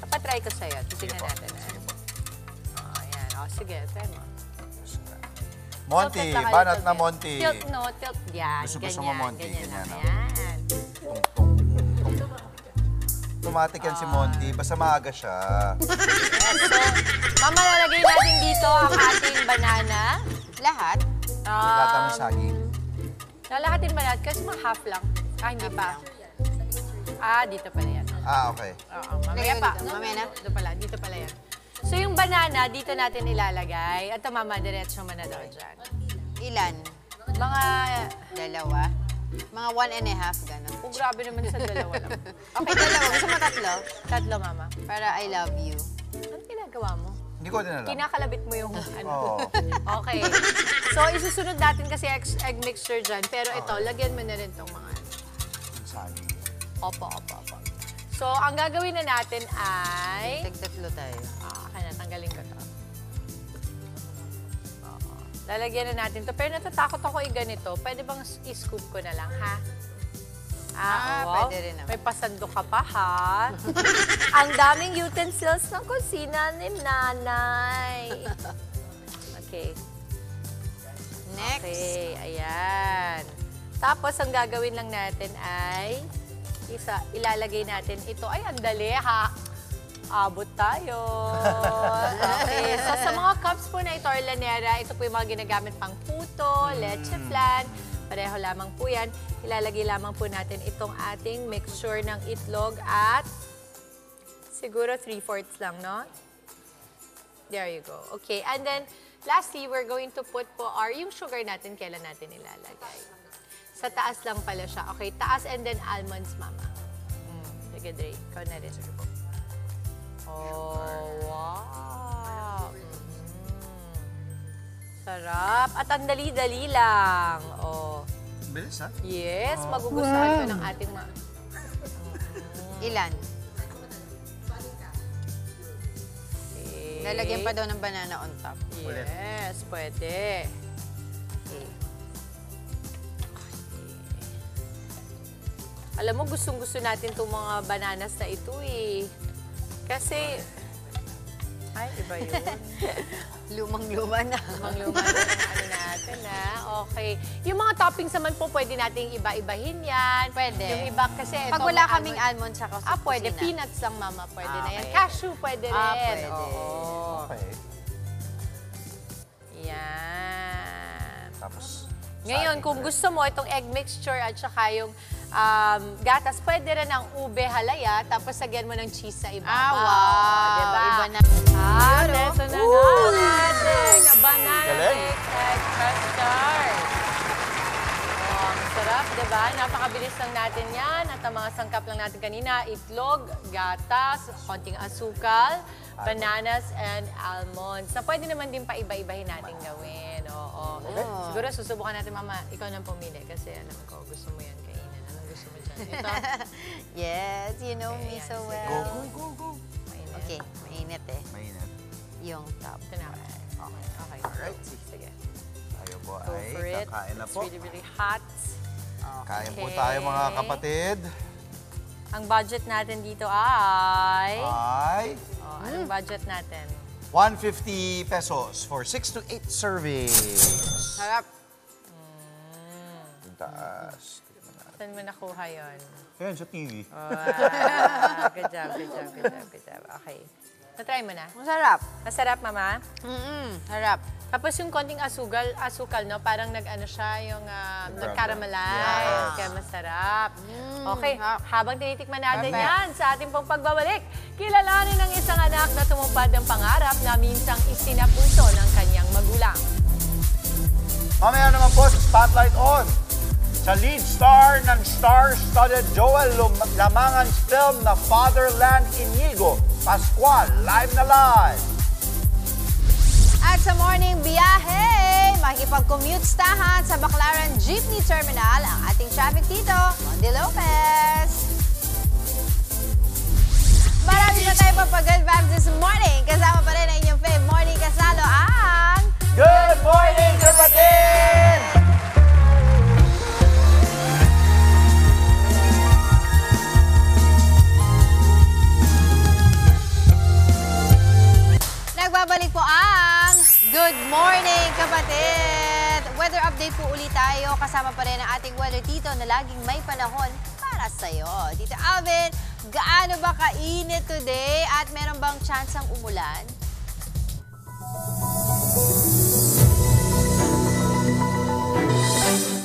Kapatry ko sa'yo. Titignan natin. Oh, yan. Oh, sige, try mo. Monty, Tilt lang banat a na little Monty. bit. Tilt, no, tilt. Yan, Gusto ganyan. mo, Monty. Ganyan Ganyan, lang. no? Yan. Automatic yan si Monty. Basta maaga siya. Mama, lalagay natin dito ang ating banana. Lahat? Lahat ng saging. Lalahatin ba natin? Kasi mga half lang. Ah, hindi pa. Ah, dito pala yan. Ah, okay. Oo, mamaya pa. Mamaya na? Dito pala, dito pala yan. So yung banana, dito natin ilalagay. At mama, diretso mo na daw dyan. Ilan? Mga... Dalawa? Mga 1.5, gano'n. Oh, grabe naman sa dalawa lang. Okay, dalawa. Gusto mo tatlo? Tatlo, mama. Para I love you. Ano ginagawa mo? Hindi ko din alam. Kinakalabit mo yung ano. Oo. Okay. So, isusunod natin kasi egg mixture dyan. Pero ito, lagyan mo na rin itong mga ano. Saging. Opo. So, ang gagawin na natin ay... Tagtatlo tayo. Tanggalin ko to. Oo. Lalagyan na natin to. Pero natatakot ako ganito. Pwede bang i-scoop ko na lang, ha? Wow. Pwede rin naman. May pasandok ka pa, ha? Ang daming utensils ng kusina ni nanay. Okay. Next. Okay, ayan. Tapos, ang gagawin lang natin ay ilalagay natin ito. Ay, ang dali, ha? Abot tayo. Okay. So, sa mga cups po na ito, or lanera, ito po yung mga ginagamit pang puto, leche flan. Pareho lamang po yan. Ilalagay lamang po natin itong ating mixture ng itlog at siguro 3/4 lang, no? There you go. Okay. And then, lastly, we're going to put po yung sugar natin, kailan natin ilalagay. Sa taas lang pala siya. Okay, taas and then almonds, mama. Sige, Dre. Ikaw na rin. Sige po. Oh, wow. Sarap. At ang dali-dali lang. Oh. Bilis, ha? Yes, magugustuhan ko ng ating mga... Ilan? Okay. Lalagyan pa daw ng banana on top. Yes, pwede. Okay. Alam mo, gustong-gusto natin itong mga bananas na ito eh. Kasi, ay, iba yun. Lumang-luma na. Lumang-luma na ang ano natin, ha? Okay. Yung mga toppings naman po, pwede nating iba-ibahin yan. Pwede. Yung iba kasi... Pag wala kaming almond sa kusina. Pwede. Peanuts lang, mama. Pwede na yan. Okay. Cashew, pwede rin. Pwede. Oo. Okay. Yan. Tapos... Ngayon, kung gusto mo itong egg mixture at saka yung gatas, pwede rin ang ube halaya, tapos sagyan mo ng cheese sa ibabaw. Wow! Diba? Iba na. Ito na nga ating banana Galing. baked egg custard. Oh, ang sarap, diba? napakabilis lang natin yan. At ang mga sangkap lang natin kanina, itlog, gatas, konting asukal, bananas, and almonds. Na pwede naman din paiba-ibahin natin gawin. Oo. Okay. Siguro susubukan natin, Mama, ikaw nang pumili. Kasi alam ko, gusto mo yan kainin. Anong gusto mo dyan? Ito? Yes, you know me so well. Go. Okay, mainit eh. Mainit. Yung top. Ito na. Okay. Alright. Sige. Tayo po Go for ay it. kakain na po. It's really, really hot. Kain po tayo mga kapatid. Ang budget natin dito ay... anong Hmm. budget natin? 150 pesos for 6 to 8 servings. Sarap. Ang taas. Saan mo nakuha yun? Ayan, sa TV. Good job. Okay. Try mo na. Masarap. Masarap, Mama? Sarap. Tapos yung konting asukal, no? Parang nag-ano siya, yung nag-caramelize. Kaya masarap. Okay, habang tinitikman natin yan sa ating pong pagbabalik, kilalanin ng isang anak na tumupad ng pangarap na minsang isinapuso ng kanyang magulang. Mamaya naman po sa Spotlight On. Sa lead star ng star-studded Joel Lamangan's film na Fatherland Inigo, Pascual, live na live. At sa morning biyahe, makikipag-commute-stahan sa Baclaran Jeepney Terminal ang ating traffic dito, Mondy Lopez. Marami na tayo good vibes this morning. Kasama pa rin ang inyong fave morning kasalo ang... Good morning, kapatid! Nagbabalik po ang Good Morning, kapatid! Weather update po ulit tayo. Kasama pa rin ang ating weather dito na laging may panahon para sa'yo. Dito, Alvin, gaano ba kainit today at meron bang chance ang umulan?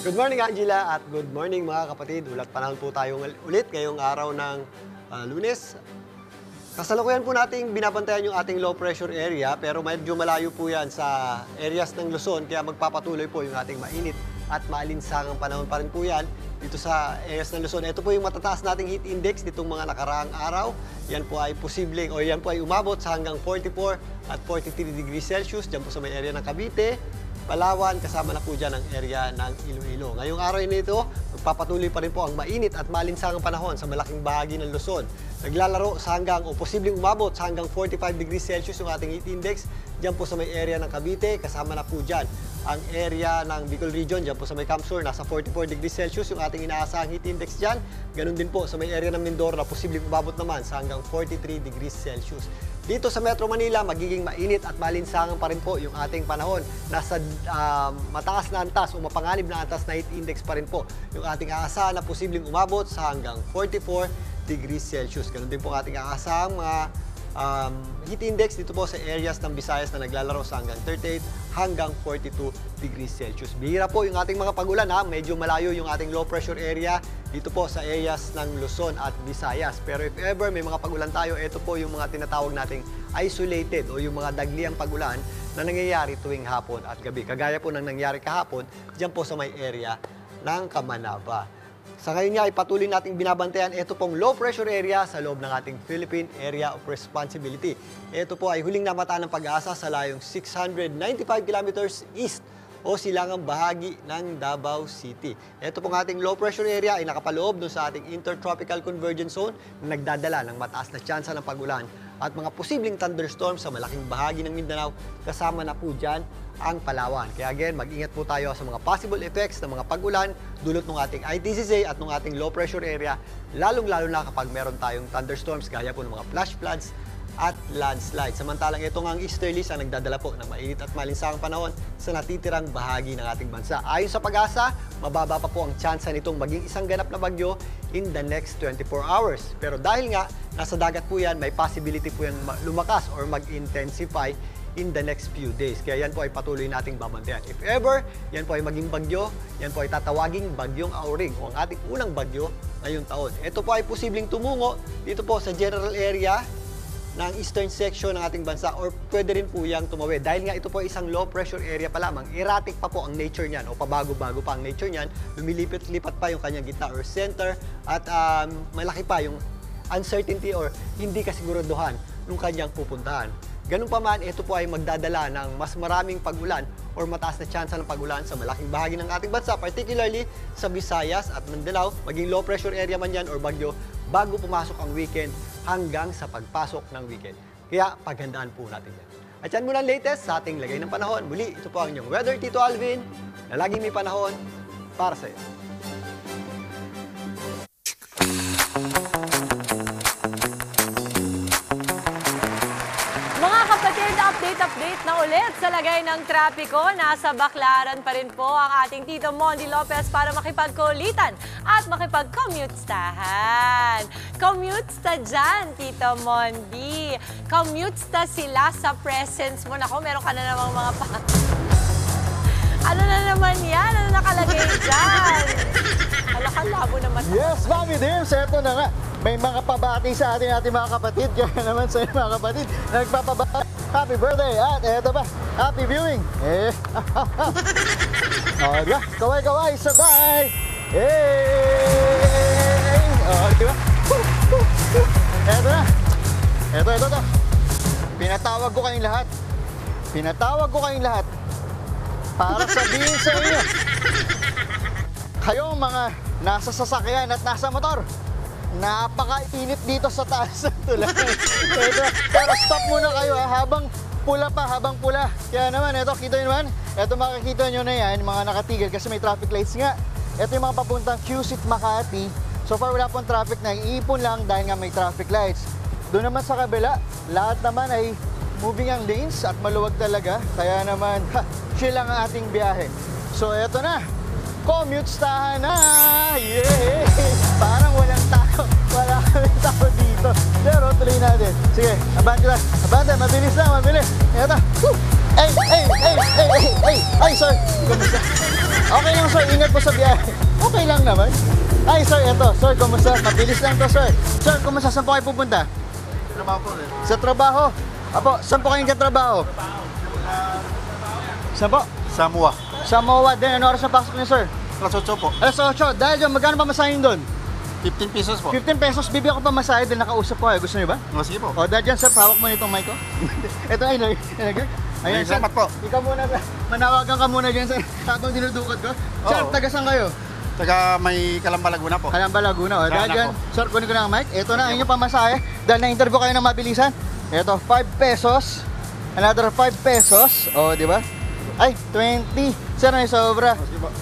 Good morning, Angela, at good morning mga kapatid. Ulat panahon po tayo ulit ngayong araw ng Lunes. Kasalukuyan po nating binabantayan yung ating low pressure area pero medyo malayo po yan sa areas ng Luzon kaya magpapatuloy po yung ating mainit at maalinsangang panahon pa rin po yan dito sa areas ng Luzon. Ito po yung matataas nating heat index nitong mga nakaraang araw. Yan po ay posibleng o yan po ay umabot sa hanggang 44 at 43 degrees Celsius dyan po sa may area ng Cavite, Palawan, kasama na po dyan ang area ng Iloilo. Ngayong araw nito, magpapatuloy pa rin po ang mainit at maalinsangang panahon sa malaking bahagi ng Luzon. Naglalaro sa hanggang o posibleng umabot sa hanggang 45 degrees Celsius yung ating heat index. Diyan po sa may area ng Cavite, kasama na po dyan ang area ng Bicol Region. Diyan po sa may Camsur, nasa 44 degrees Celsius yung ating inaasahang heat index dyan. Ganun din po sa may area ng Mindoro na posibleng umabot naman sa hanggang 43 degrees Celsius. Dito sa Metro Manila, magiging mainit at malinsangan pa rin po yung ating panahon. Nasa mataas na antas o mapanganib na antas na heat index pa rin po yung ating aasahan na posibleng umabot sa hanggang 44 degrees Celsius. Ganun din po ating aasahang mga heat index dito po sa areas ng Visayas na naglalaro sa hanggang 38 hanggang 42 degrees Celsius. Bihira po yung ating mga pag-ulan ha. Medyo malayo yung ating low pressure area dito po sa areas ng Luzon at Visayas. Pero if ever may mga pag-ulan tayo, ito po yung mga tinatawag nating isolated o yung mga dagliang pag-ulan na nangyayari tuwing hapon at gabi. Kagaya po ng nangyari kahapon dyan po sa may area ng Kamanaba. Sa ngayon nga ay patuloy nating binabantayan ito pong low pressure area sa loob ng ating Philippine Area of Responsibility. Ito po ay huling namataan ng Pag-asa sa layong 695 kilometers east o silangang bahagi ng Davao City. Ito pong ating low pressure area ay nakapaloob dun sa ating Intertropical Convergence Zone na nagdadala ng mataas na tsansa ng pag-ulan at mga posibleng thunderstorms sa malaking bahagi ng Mindanao, kasama na po dyan ang Palawan. Kaya again, mag-ingat po tayo sa mga possible effects ng mga pag-ulan dulot ng ating ITCZ at ng ating low pressure area, lalong-lalo na kapag meron tayong thunderstorms gaya po ng mga flash floods at landslide. Samantalang ito nga ang easterlies ang nagdadala po ng mainit at malinsangang panahon sa natitirang bahagi ng ating bansa. Ayon sa Pag-asa, mababa pa po ang tsansa nitong maging isang ganap na bagyo in the next 24 hours. Pero dahil nga nasa dagat po yan, may possibility po yan lumakas or mag-intensify in the next few days. Kaya yan po ay patuloy nating babantayan. If ever, yan po ay maging bagyo, yan po ay tatawaging bagyong Auring o ang ating unang bagyo ngayong taon. Ito po ay posibleng tumungo dito po sa general area ng eastern section ng ating bansa or pwede rin po yang tumawid. Dahil nga ito po isang low pressure area pa lamang, erratic pa po ang nature niyan o pabago-bago pa ang nature niyan, lumilipat-lipat pa yung kanyang gitna or center at malaki pa yung uncertainty or hindi kasiguraduhan ng kanyang pupuntahan. Ganun pa man, ito po ay magdadala ng mas maraming pag-ulan or mataas na tsansa ng pag-ulan sa malaking bahagi ng ating bansa, particularly sa Visayas at Mindanao, maging low pressure area man yan or bagyo, bago pumasok ang weekend hanggang sa pagpasok ng weekend. Kaya paghandaan po natin yan. At yan muna ang latest sa ating lagay ng panahon. Muli, ito po ang inyong Weather Tito Alvin na laging may panahon para sa iyo. Update na ulit sa lagay ng trapiko. Nasa Baclaran pa rin po ang ating Tito Mondi Lopez para makipagkulitan at makipag-commute-stahan. Commute-sta dyan, Tito Mondi. Commute-sta sila sa presence mo. Nako, meron ka na namang mga Ano na naman yan? Ano nakalagay dyan? Labo naman. Yes, Mami Dims, eto na nga. May mga pabati sa ating mga kapatid. Kaya naman sa mga kapatid, nagpapabati. Happy birthday! At eto ba, happy viewing! Diba? Kaway-kaway, sabay! Diba? Eto na! Eto. Pinatawag ko kayong lahat. Para sabihin sa inyo, kayong mga nasa sasakyan at nasa motor, napakainit dito sa taas ng tulay. Pero stop muna kayo habang pula. Kaya naman, kita nyo naman, makikita nyo na yan, mga nakatigil kasi may traffic lights nga. Ito yung mga papuntang QC Makati. So far, wala pong traffic na iipon lang dahil nga may traffic lights. Doon naman sa kabila, lahat naman ay moving ang lanes at maluwag talaga. Kaya naman, chill lang ang ating biyahe. So, eto na. Commute-stahan na! Yeah! Parang walang tao. Wala kaming tao dito. Pero tuloy natin. Sige, abante, mabilis lang. Eto. Ay, sir. Kumusta? Okay lang, sir. Ingat po sa biyahe. Okay lang naman. Ay, sir, eto. Sir, kumusta? Mabilis lang to, sir. Sir, kumusta? Saan po kayo pupunta? Trabaho po rin. Sa trabaho? Apo, saan po kayong katrabaho? Saan po? Samoa din. Ano oras na pasok niyo, sir? Alas 8 po. Alas 8. Dahil dyan, magkano pa masahin doon? 15 pesos po. 15 pesos, bibigyan ko pa masahe dahil nakausap ko. Gusto niyo ba? Sige po. O, dahil dyan, sir, hawak mo nitong mic ko. Ito ay, ayan, sir. Salamat po. Ikaw muna, manawagan ka muna dyan, sir, habang dinudukot ko. Sir, taga saan kayo? Taga may Calamba, Laguna po. Calamba, Laguna. O, dahil dyan, sir, kunin ko na ang mic. Ito na, ang inyong pamasahe. Dahil na-interview kayo ng mabilisan. Ito, 5 pesos. Another 5 pesos. O, di ba? Ay, 20. Sir, may sobra.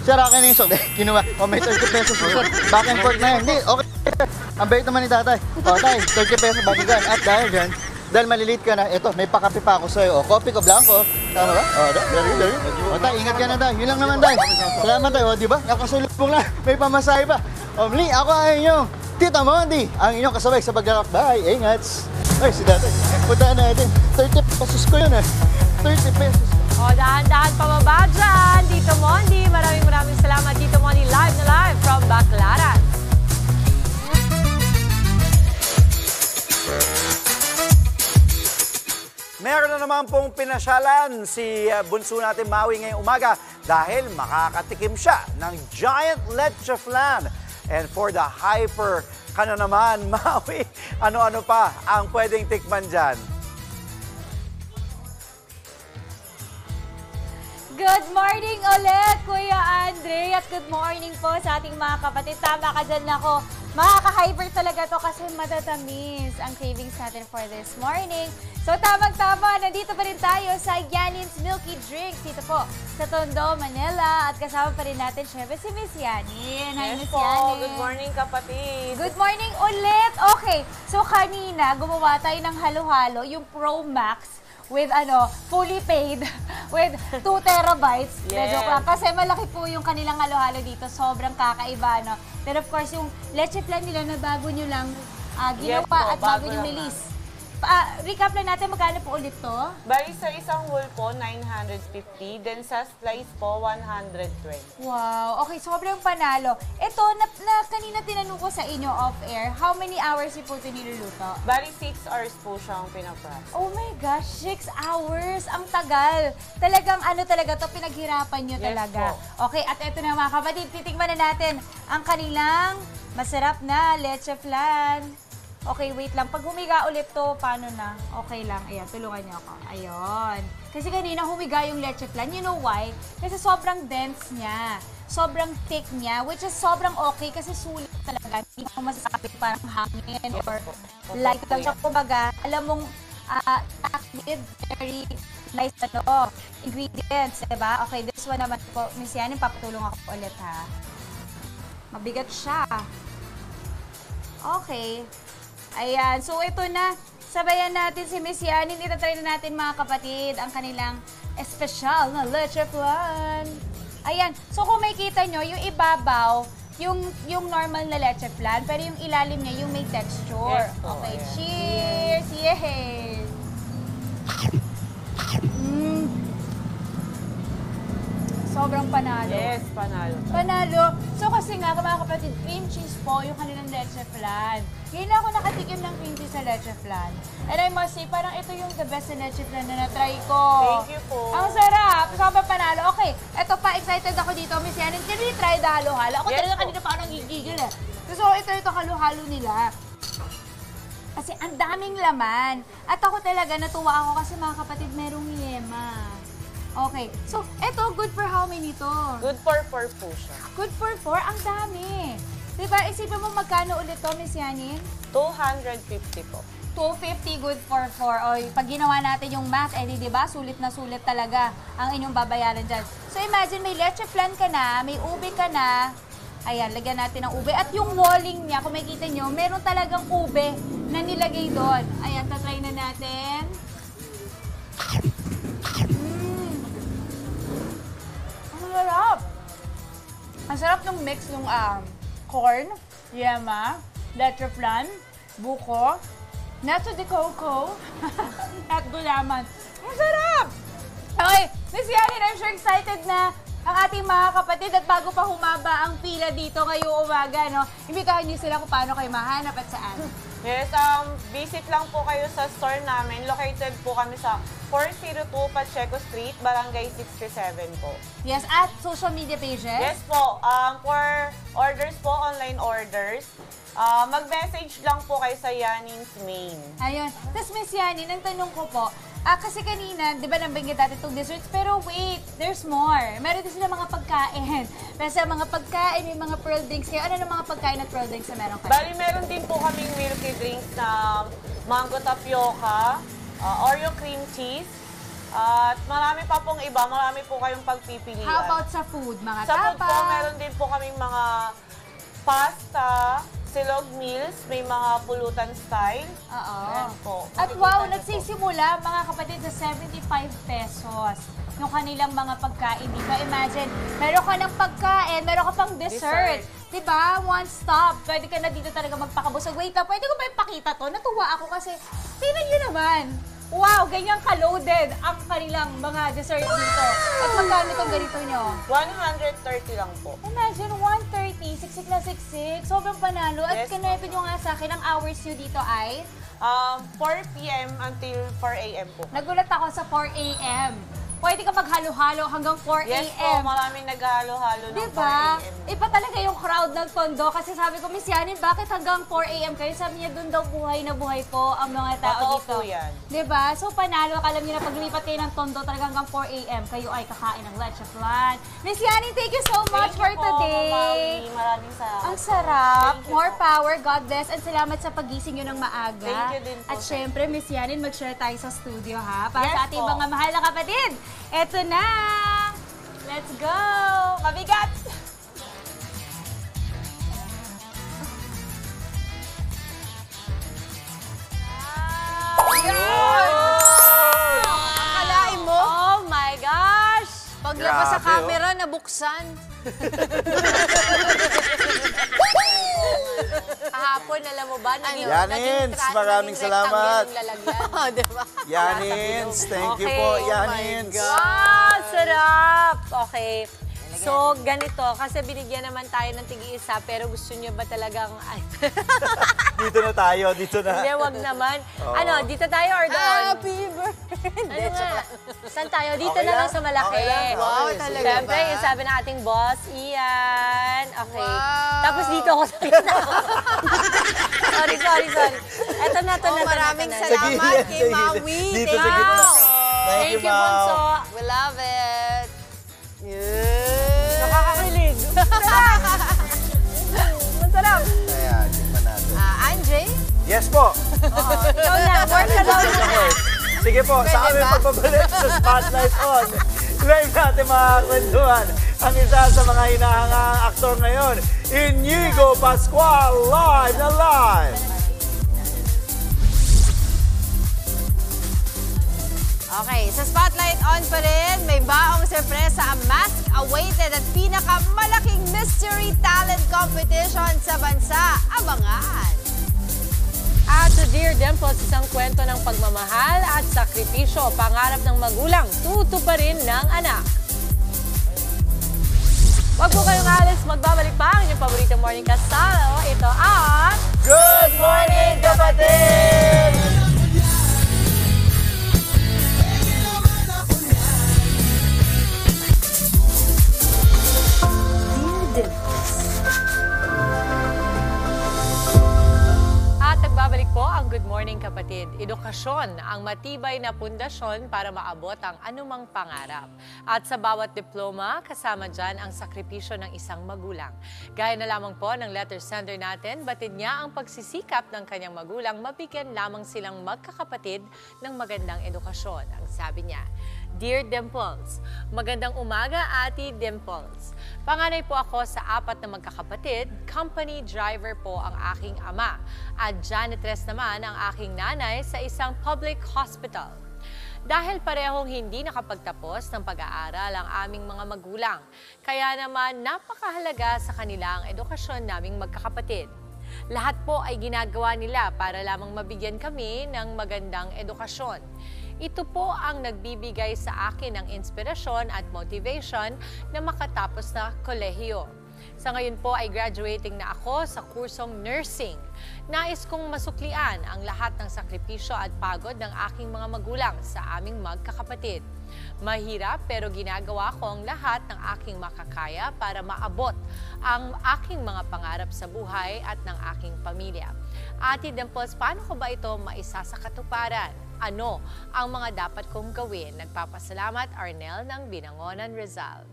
Sir, akin na yung sobra. Kinuha. O, may 30 pesos. Sir, back and forth na yan. Hindi, okay. Ang bait naman ni tatay. O, tay, 30 pesos bagigan. At dahil dyan, dahil maliliit ka na, ito, may pakape pa ako sa'yo. O, kopi ko blanco. Tama ba? O, dahil. O, tay, ingat ka na, tay. Yun lang naman, tay. Salamat, tay. O, di ba? Nakasulubong lang. May pamasahe pa. O, muli, ako ay inyong Tito Mondi, ang inyong kasabay sa paglalakbay. Ingats. Ay, si tatay. Puntaan natin. 30 pesos ko yun, 30 pesos. O, dahan-dahan pababa dyan, Tito Mondi. Maraming salamat, Tito Mondi. Live na live from Baclaran. Meron na naman pong pinasyalan si bunso natin Maui ngayong umaga dahil makakatikim siya ng giant leche flan. And for the hyper naman, Maui, ano-ano pa ang pwedeng tikman dyan? Good morning ulit, Kuya Andre, at good morning po sa ating mga kapatid. Tama ka dyan ako. Makaka-hyper talaga to kasi matatamis ang cravings natin for this morning. So tamang-tama, nandito pa rin tayo sa Yanin's Milky Drinks dito po sa Tondo, Manila. At kasama pa rin natin syempre si Miss Yanin. Hi, Miss Yanin. Good morning, kapatid. Good morning ulit. Okay, so kanina gumawa tayo ng halo-halo, yung Pro Max with fully paid with 2 terabytes. Yes. Medyo lang. Kasi malaki po yung kanilang halo-halo dito. Sobrang kakaiba, no? Then of course, yung leche flan nila na bago nyo lang ginawa at bago nyo release. recap lang natin, magkano po ulit to? Bali sa isang whole po, 950. Then sa slice po, 120. Wow, okay, sobrang panalo. Ito, kanina tinanong ko sa inyo off-air, how many hours po ito niluluto? Bali 6 hours po siyang pinaprocess. Oh my gosh, 6 hours! Ang tagal! Talagang ano talaga to, pinaghirapan nyo talaga. Po. Okay, at ito na mga kapatid, titikman na natin ang kanilang masarap na leche flan. Okay, wait lang. Pag humiga ulit to, paano na? Okay lang. Ayan, tulungan niyo ako. Ayun. Kasi kanina humiga yung leche flan. You know why? Kasi sobrang dense niya. Sobrang thick niya, which is sobrang okay kasi sulit talaga. Hindi mo masasabi parang hangin or light lang siya. Kumbaga, alam mong with very nice ingredients, diba? Okay, this one naman po, Miss Yanin, papatulong ako ulit ha. Mabigat siya. Okay. Ayan, so ito na. Sabayan natin si Miss Yanin. Itatry na natin mga kapatid ang kanilang espesyal na leche flan. Ayan, so kung makikita nyo, yung ibabaw, yung normal na leche flan, pero yung ilalim niya, yung may texture. Yes, okay, cheers! Yay! Sobrang panalo. Yes, panalo. Panalo. So kasi nga, mga kapatid, cream cheese po yung kanilang leche flan. Ngayon ako nakatikim ng cream cheese sa leche flan. And I must say, parang ito yung the best na leche flan na na-try ko. Thank you po. Ang sarap. Sobrang panalo. Okay, eto pa, excited ako dito, Miss Yanin. Can we try the halo-halo? Ako talaga kanina pa ako nanggigigil eh. So ito halo-halo nila. Kasi ang daming laman. At ako talaga, natuwa ako kasi mga kapatid, merong yema. Okay. So, eto, good for how many to? Good for 4 po siya. Good for 4? Ang dami. Diba, isipin mo magkano ulit to, Miss Yanin? 250 po. 250 good for 4. O, pag ginawa natin yung math, eh, diba, sulit na sulit talaga ang inyong babayaran dyan. So, imagine, may leche flan ka na, may ube ka na. Ayan, lagyan natin ng ube. At yung walling niya, kung makikita nyo, meron talagang ube na nilagay doon. Ayan, tatry na natin. Sarap. Ang sarap ng mix ng corn, yema, leche flan, buko, nuts de coco, at gulaman. Ang sarap! Okay, Miss Yanin, I'm sure excited na ang ating mga kapatid at bago pa humaba ang pila dito ngayong umaga, no? Imbitahan niyo sila kung paano kayo mahanap at saan. Yes, visit lang po kayo sa store namin. Located po kami sa 402 Pacheco Street, Barangay 67 po. Yes, at social media pages? Yes po. For orders po, online orders, mag-message lang po kayo sa Yanin's main. Ayun. Tapos Miss Yanin, ang tanong ko po, kasi kanina, di ba nabanggit natin itong desserts, pero wait, there's more. Meron din sila mga pagkain. Pero sa mga pagkain, may mga pearl drinks kayo. Ano na mga pagkain at pearl drinks na meron kayo? Bali, meron din po kaming milky drinks na mango tapioca, Oreo cream cheese, at marami pa pong iba. Marami po kayong pagpipilian. How about sa food? Mga sa tapa? Food po, meron din po kaming mga pasta, silog meals, may mga pulutan style. Oo. Ayan po. At wow, nagsisimula mga kapatid sa 75 pesos yung kanilang mga pagkain dito. Imagine, meron ka ng pagkain, meron ka pang dessert. Diba? One stop. Pwede ka na dito talaga magpakabusog. Wait lang, pwede ko ba ipakita to? Natuwa ako kasi, tingnan nyo naman. Wow, ganyan ka-loaded ang kanilang mga dessert dito. At magkano itong ganito nyo? 130 lang po. Imagine, 130, siksik na siksik. Sobrang panalo. At kanito nyo nga sa akin, ang hours nyo dito ay? 4 p.m. until 4 a.m. po. Nagulat ako sa 4 a.m. Pwede ka maghalo-halo hanggang 4 a.m. Yes po, maraming naghalo-halo ng diba? 4 a.m. Iba talaga yung crowd ng Tondo. Kasi sabi ko, Miss Yanin, bakit hanggang 4 a.m. kayo? Sabi niya, doon daw buhay na buhay po ang mga tao Totoo dito. po yan. Diba? So, panalo. Alam niyo na pag lumipat kayo ng Tondo talaga hanggang 4 a.m. kayo ay kakain ng leche flan. Miss Yanin, thank you so much for today. Maraming salamat. Ang sarap. More power. God bless. And salamat sa pagising nyo ng maaga. Thank you din po. At syempre, Miss Yanin, mag-share tayo sa studio, ha? Para Yes sa ating po. mga mahal na kapatid. Eto na! Let's go! Mabigat! Akalain mo? Oh my gosh! Paglabas sa Grabe, camera, nabuksan. Kahapon, alam mo ba, naging Yanins, maraming salamat. Diba? Yanins, thank you po, Yanins. Wow, sarap! Okay. So, ganito, kasi binigyan naman tayo ng tig-isa, pero gusto niyo ba talagang... Dito na tayo, dito na. Hindi, wag naman. Oo. Ano, dito tayo or doon? Happy birthday! Ano nga? Saan tayo? Dito Okay na lang lang? sa malaki. Okay lang. Wow, talaga Siyempre, ba? yung sabi ng ating boss, Ian. Okay. Wow. Tapos dito ako sa gitna. sorry. Eto na. Maraming Sa salamat gilid, kay sa gilid. Maui. Dito sa gitna. Thank you, Bunso. We love it. Nakakakilig. Masarap. Ayan, tignan natin. Andre? Yes po. Ikaw na, work ka daw na. Sige po, sa aming pagbabalik sa Spotlight On, live natin makakwentuhan ang isa sa mga hinahangang aktor ngayon, Inigo Pascual, live na live! Okay, sa Spotlight On pa rin, may baong sorpresa ang mask-awaited at pinakamalaking mystery talent competition sa bansa. Abangan! At sa Dear Dimples, isang kwento ng pagmamahal at sakripisyo, pangarap ng magulang, tutuparin ng anak. Huwag po kayong alis, magbabalik pa ang inyong paboritong morning kasalo. Ito ang... Good Morning Kapatid! At nagbabalik po ang Good Morning Kapatid. Edukasyon ang matibay na pundasyon para maabot ang anumang pangarap. At sa bawat diploma, kasama dyan ang sakripisyo ng isang magulang. Gaya na lamang po ng letter sender natin, batid niya ang pagsisikap ng kanyang magulang mabigyan lamang silang magkakapatid ng magandang edukasyon. Ang sabi niya, Dear Dimples, magandang umaga, Ate Dimples. Panganay po ako sa 4 na magkakapatid, company driver po ang aking ama at janitress naman ang aking nanay sa isang public hospital. Dahil parehong hindi nakapagtapos ng pag-aaral ang aming mga magulang, kaya naman napakahalaga sa kanila ang edukasyon naming magkakapatid. Lahat po ay ginagawa nila para lamang mabigyan kami ng magandang edukasyon. Ito po ang nagbibigay sa akin ng inspirasyon at motivation na makatapos na kolehiyo. Sa ngayon po ay graduating na ako sa kursong nursing. Nais kong masuklian ang lahat ng sakripisyo at pagod ng aking mga magulang sa aming magkakapatid. Mahirap pero ginagawa ko ang lahat ng aking makakaya para maabot ang aking mga pangarap sa buhay at ng aking pamilya. Ate Dimples, paano ko ba ito maisa sa katuparan? Ano ang mga dapat kong gawin? Nagpapasalamat, Arnel ng Binangonan, Rizal.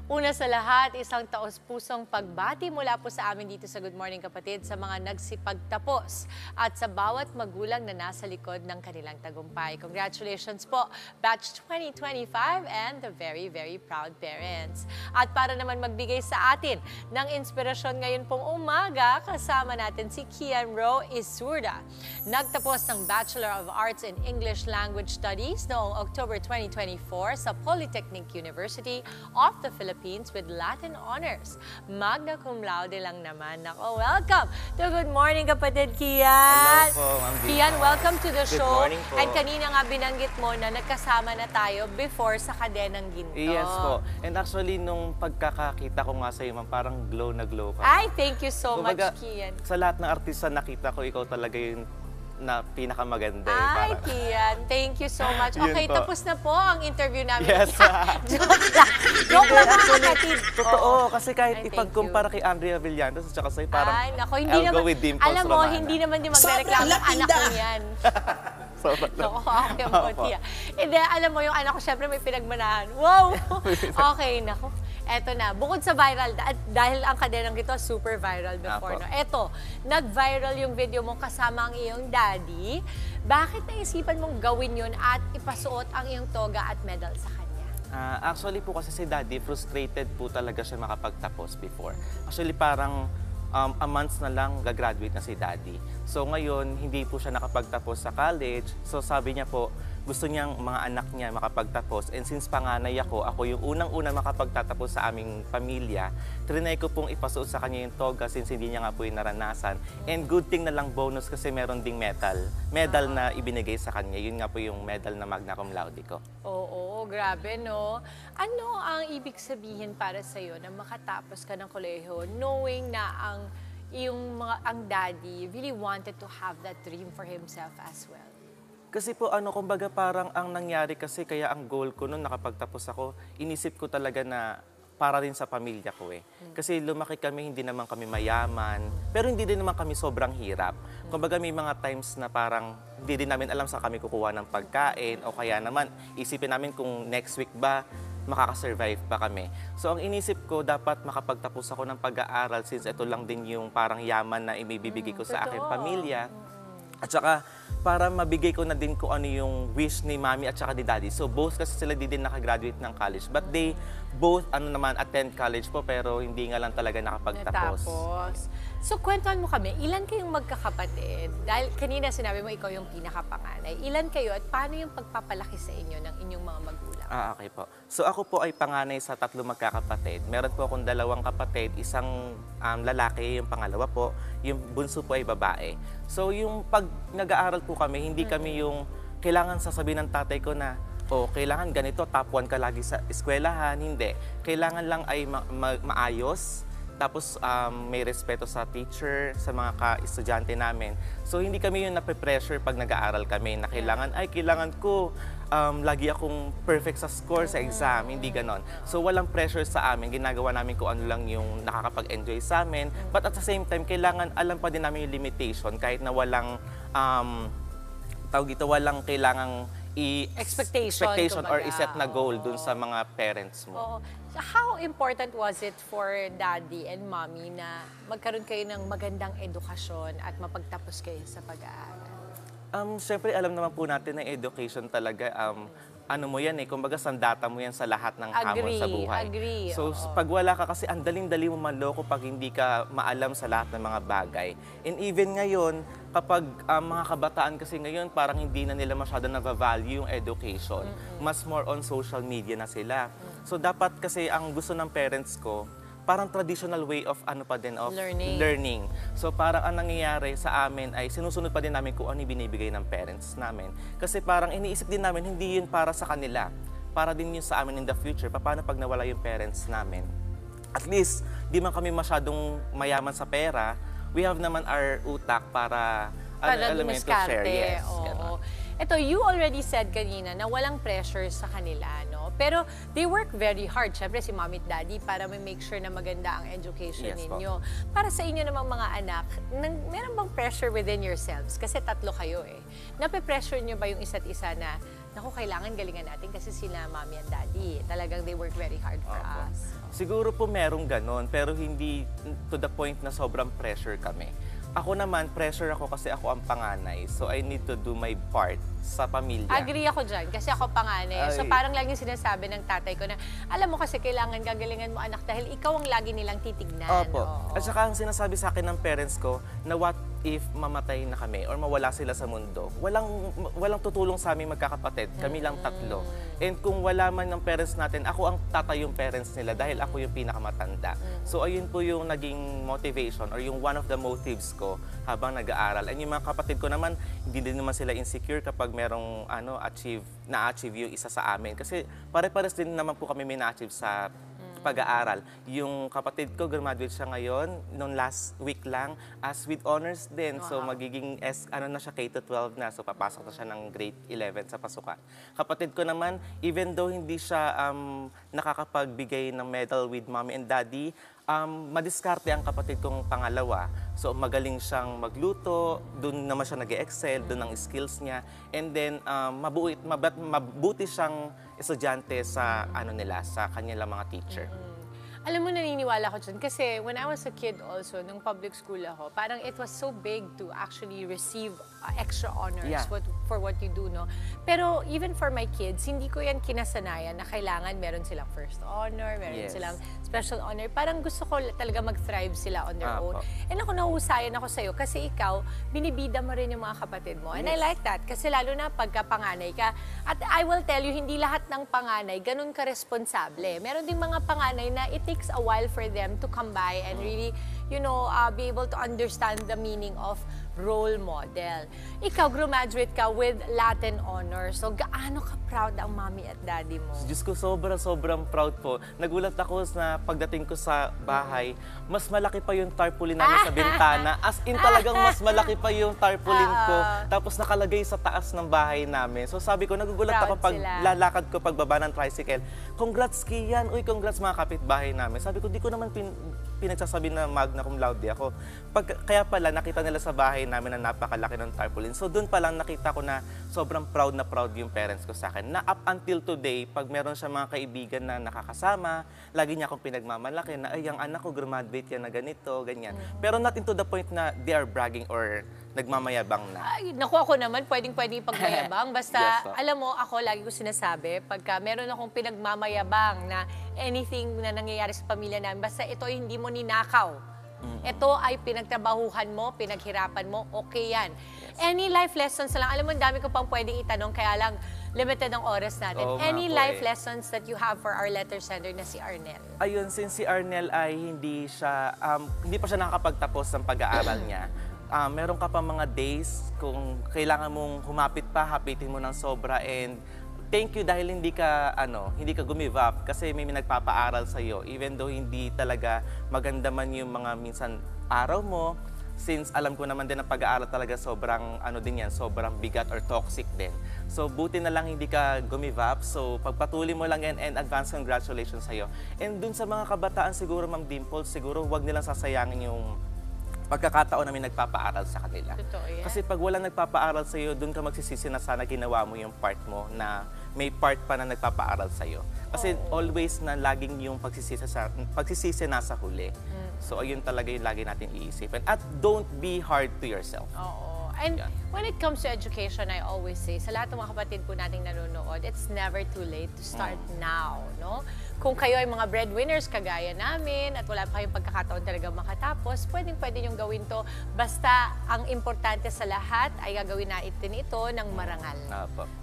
Una sa lahat, isang taos-pusong pagbati mula po sa amin dito sa Good Morning Kapatid sa mga nagsipagtapos at sa bawat magulang na nasa likod ng kanilang tagumpay. Congratulations po, Batch 2025 and the very, very proud parents. At para naman magbigay sa atin ng inspirasyon ngayon pong umaga, kasama natin si Kian Ro Isurda. Nagtapos ng Bachelor of Arts in English Language Studies noong October 2024 sa Polytechnic University of the Philippines with Latin Honors. Magna cum laude lang naman. Nako, welcome to Good Morning Kapatid, Kian. Hello po, Ma'am Vita. Kian, welcome to the Good show. morning po. And kanina nga binanggit mo na nagkasama na tayo before sa Kadenang Ginto. Yes po. And actually, nung pagkakakita ko nga sa'yo, ma'am, parang glow na glow ka. Ay, thank you so Kumbaga, much, Kian. Sa lahat ng artista nakita ko, ikaw talaga yung na pinakamaganda. Ay, Kian, thank you so much. Yun Okay, po. tapos na po ang interview namin. Yes. Joke lang mga kapatid. Totoo, kasi kahit Ay, thank ipagkumpara kay Andrea Villanos at saka sa'yo, parang Ay, nako, hindi I'll naman, go with Dimples alam mo, Romana. hindi naman din magreklamo ang anak ko yan. Sobrang Ako, ako yung puti. Hindi, alam mo, yung anak ko, syempre may pinagmanahan. Wow! Okay, nako. Eto na, bukod sa viral, dahil ang Kadenang Ginto, super viral before, no? Eto, nag-viral yung video mo kasama ang iyong daddy. Bakit naisipan mong gawin yun at ipasuot ang iyong toga at medal sa kanya? Actually po kasi si Daddy, frustrated po talaga siya makapagtapos before. Actually parang a months na lang gagraduate na si Daddy. So ngayon, hindi po siya nakapagtapos sa college. So sabi niya po, gusto niyang mga anak niya makapagtapos. And since panganay ako yung unang-unang makapagtatapos sa aming pamilya, trinay ko pong ipasuot sa kanya yung toga since hindi niya nga po yung naranasan. And good thing na lang bonus kasi meron ding medal na ibinigay sa kanya. Yun nga po yung medal na magna cum laude ko. Oo, grabe, no? Ano ang ibig sabihin para sa'yo na makatapos ka ng kolehiyo knowing na ang daddy really wanted to have that dream for himself as well? Kasi po, kumbaga parang ang nangyari kasi, kaya ang goal ko noon nakapagtapos ako, inisip ko talaga na para rin sa pamilya ko eh. Kasi lumaki kami, hindi naman kami mayaman, pero hindi din naman kami sobrang hirap. Kumbaga may mga times na parang hindi din namin alam saan kami kukuha ng pagkain o kaya naman isipin namin kung next week ba makakasurvive pa kami. So ang inisip ko, dapat makapagtapos ako ng pag-aaral since ito lang din yung parang yaman na ibibigay ko sa aking pamilya. At saka, para mabigay ko na din kung ano yung wish ni Mami at saka ni Daddy. So both kasi sila din nakagraduate ng college. But they both attend college po pero hindi nga lang talaga nakapagtapos. So kwentuhan mo kami, ilan kayong magkakapatid? Dahil kanina sinabi mo ikaw yung pinakapanganay. Ilan kayo at paano yung pagpapalaki sa inyo ng inyong mga magulang? Okay po. So ako po ay panganay sa 3 magkakapatid. Meron po akong 2 kapatid, isang lalaki, yung pangalawa po, yung bunso po ay babae. So yung pag nag-aaral po kami, hindi kami yung kailangan sasabihin ng tatay ko na kailangan ganito, top 1 ka lagi sa eskwelahan. Hindi. Kailangan lang ay maayos, tapos may respeto sa teacher, sa mga ka-estudyante namin. So hindi kami yung nape-pressure pag nag-aaral kami na kailangan ko lagi akong perfect sa score sa exam, hindi ganon. So walang pressure sa amin, ginagawa namin kung ano lang yung nakakapag-enjoy sa amin. But at the same time, kailangan alam pa din namin yung limitation kahit na walang walang kailangang expectation or iset na goal dun sa mga parents mo. Oo. So how important was it for Daddy and Mommy na magkaroon kayo ng magandang edukasyon at mapagtapos kayo sa pag-aaral? Siyempre, alam naman po natin na education talaga, mo yan kumbaga sandata mo yan sa lahat ng hamon sa buhay. Agree. So, pag wala ka kasi, ang daling-dali mo manloko pag hindi ka maalam sa lahat ng mga bagay. And even ngayon, kapag mga kabataan kasi ngayon, parang hindi na nila masyado na-value yung education. Mas more on social media na sila. So, dapat kasi ang gusto ng parents ko, parang traditional way of learning. So parang ang nangyayari sa amin ay sinusunod pa din namin kung ano binibigay ng parents namin. Kasi parang iniisip din namin, hindi yun para sa kanila. Para din yun sa amin in the future. Paano pag nawala yung parents namin? At least, di man kami masyadong mayaman sa pera, we have naman our utak para to share. Yes, Ito, you already said kanina na walang pressure sa kanila, no? Pero they work very hard, syempre si Mommy at Daddy, para make sure na maganda ang education ninyo. Para sa inyo namang mga anak, meron bang pressure within yourselves? Kasi 3 kayo eh. Nape-pressure nyo ba yung isa't isa na, naku, kailangan galingan natin kasi sila Mommy and Daddy. Talagang they work very hard for us. Siguro po merong ganon, pero hindi to the point na sobrang pressure kami. Ako naman, pressure ako kasi ako ang panganay. So, I need to do my part sa pamilya. Agree ako dyan, kasi ako panganay. So, parang lang yung sinasabi ng tatay ko na, alam mo kasi kailangan gagalingan mo anak dahil ikaw ang lagi nilang titignan. Opo. At saka ang sinasabi sa akin ng parents ko, na what if mamatay na kami or mawala sila sa mundo, walang tutulong sa aming magkakapatid. Kami lang 3. And kung wala man ng parents natin, ako ang tatay yung parents nila dahil ako yung pinakamatanda. So ayun po yung naging motivation or yung one of the motives ko habang nag-aaral. And yung mga kapatid ko naman, hindi din naman sila insecure kapag merong na-achieve yung isa sa amin. Kasi pare-pares din naman po kami may na-achieve sa pag-aaral. Yung kapatid ko, graduate siya ngayon, noong last week lang, as with honors din. So magiging na siya, K-12 na. So papasok na siya ng grade 11 sa pasukan. Kapatid ko naman, even though hindi siya nakakapagbigay ng medal with Mommy and Daddy, madiskarte ang kapatid kong pangalawa. So magaling siyang magluto, doon naman siya nag-excel, doon ang skills niya. And then mabuti siyang estudyante sa sa kanilang mga teacher. Alam mo, naniniwala ko dyan. Kasi when I was a kid also, nung public school ako, parang it was so big to actually receive extra honors. for what you do, no? Pero even for my kids, hindi ko yan kinasanayan na kailangan meron silang first honor, meron silang special honor. Parang gusto ko talaga mag-thrive sila on their own. And ako, nahusayan ako sa'yo kasi ikaw, binibida mo rin yung mga kapatid mo. And I like that kasi lalo na pagka panganay ka. At I will tell you, hindi lahat ng panganay ganun ka-responsable. Meron ding mga panganay na it takes a while for them to come by and really, you know, be able to understand the meaning of role model. Ikaw, graduate ka with Latin honors. So, gaano ka proud ang mommy at daddy mo? Diyos ko, sobrang proud po. Nagulat ako na pagdating ko sa bahay, mas malaki pa yung tarpaulin namin sa bintana. As in talagang mas malaki pa yung tarpaulin ko. Tapos nakalagay sa taas ng bahay namin. So sabi ko, nagugulat ako pag lalakad ko pagbaba ng tricycle. Congrats, Kian! Uy, congrats mga kapitbahay namin. Sabi ko, di ko naman pinagsasabi na magna cum laude ako. Kaya pala, nakita nila sa bahay namin na napakalaki ng tarpaulin. So doon pa lang nakita ko na sobrang proud na proud yung parents ko sa akin. Na up until today, pag meron siya mga kaibigan na nakakasama, lagi niya akong pinagmamalaki na, ay, ang anak ko graduate yan na ganito, ganyan. Pero not into the point na they are bragging or nagmamayabang na. Ay, naku, ako naman, pwedeng ipagmayabang. Basta, alam mo, ako lagi ko sinasabi, pagka meron akong pinagmamayabang na anything na nangyayari sa pamilya namin, basta ito ay hindi mo ninakaw. Ito ay pinagtrabahuhan mo, pinaghirapan mo, okay yan. Any life lessons na lang, alam mo, dami ko pang pwedeng itanong, kaya lang limited ang oras natin. Any life lessons that you have for our letter sender na si Arnel? Ayun, since si Arnel ay hindi pa siya nakakapagtapos ng pag-aaral niya, meron ka pa mga days kung kailangan mong humapit pa, hapitin mo ng sobra, and thank you dahil hindi ka give up kasi may nagpapaaral sa iyo even though hindi talaga maganda man yung mga minsan araw mo, since alam ko naman din na pag-aaral talaga sobrang sobrang bigat or toxic din. So buti na lang hindi ka give up. So pagpatuloy mo lang yan, and advance congratulations sa iyo. And dun sa mga kabataan siguro, Ma'am Dimple, siguro wag nilang sasayangin yung pagkakataon namin nagpapaaral sa kanila. Totoo yan. Kasi pag wala nagpapaaral sa iyo, doon ka magsisisi na sana ginawa mo yung part mo na may part pa na nagpapaaral sa iyo. Kasi always na laging yung pagsisisi nasa huli. So ayun talaga yung lagi natin iisipin. At don't be hard to yourself. And when it comes to education, I always say, sa lahat ng mga kapatid po nating nanonood, it's never too late to start now, no? Kung kayo ay mga breadwinners kagaya namin at wala pa kayong pagkakataon talaga makatapos, pwedeng-pwede niyong gawin to. Basta ang importante sa lahat ay gagawin natin ito ng marangal,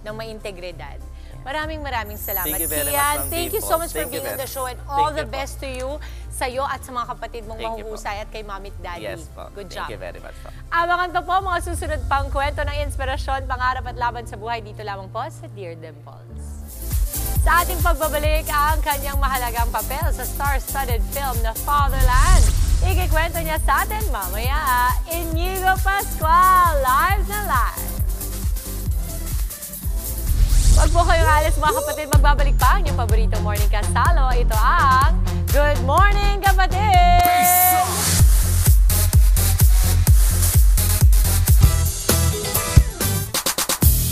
ng may integridad. Maraming salamat, Kian. Thank you so much for being on the show, and all the best to you, sa'yo at sa mga kapatid mong mahuhusay at kay Mami at Daddy. Yes po. Good job. Thank you very much po. Abangan to po mga susunod pang kwento ng inspirasyon, pangarap at laban sa buhay dito lamang po sa Dear Dimples. Sa ating pagbabalik, ang kanyang mahalagang papel sa star-studded film na Fatherland. Ikikwento niya sa atin mamaya, Inigo Pascual, live na live. Wag po kayong alis mga kapatid, magbabalik pa ang inyong paboritong morning kasalo. Ito ang Good Morning Kapatid!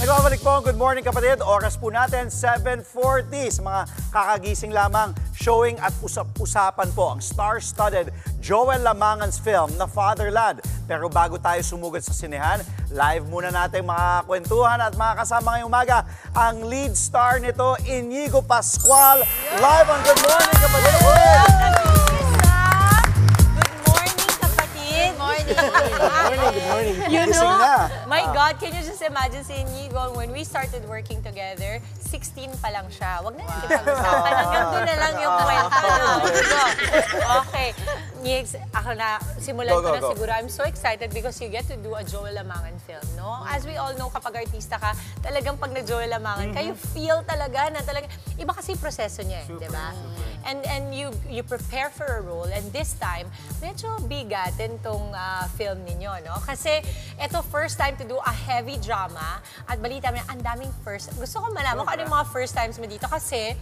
Nagbabalik po ang Good Morning Kapatid. Oras po natin, 7:40. Sa mga kakagising lamang, showing at usap-usapan po ang star-studded Joel Lamangan's film na Fatherland. Pero bago tayo sumugod sa sinehan, live muna natin mga kwentuhan at mga kasama ngayong umaga ang lead star nito, Inigo Pascual. Live on Good Morning Kapatid! Good morning. You Gising know, na. my God, can you just imagine si Inigo, when we started working together, 16 pa lang siya. Wag na natin pag-usapan. Hanggang doon na lang yung kwento. Okay. Ako na, simulan ko na siguro. I'm so excited because you get to do a Joel Lamangan film, no? As we all know, kapag artista ka, talagang pag nag-Joel Lamangan ka, you feel talaga na talagang, iba kasi yung proseso niya, di ba? And you prepare for a role, and this time, medyo bigatin tong film ninyo, no? Kasi ito, first time to do a heavy drama, at balita mo, ang daming first. Gusto ko malaman kung ano yung mga first times mo dito, kasi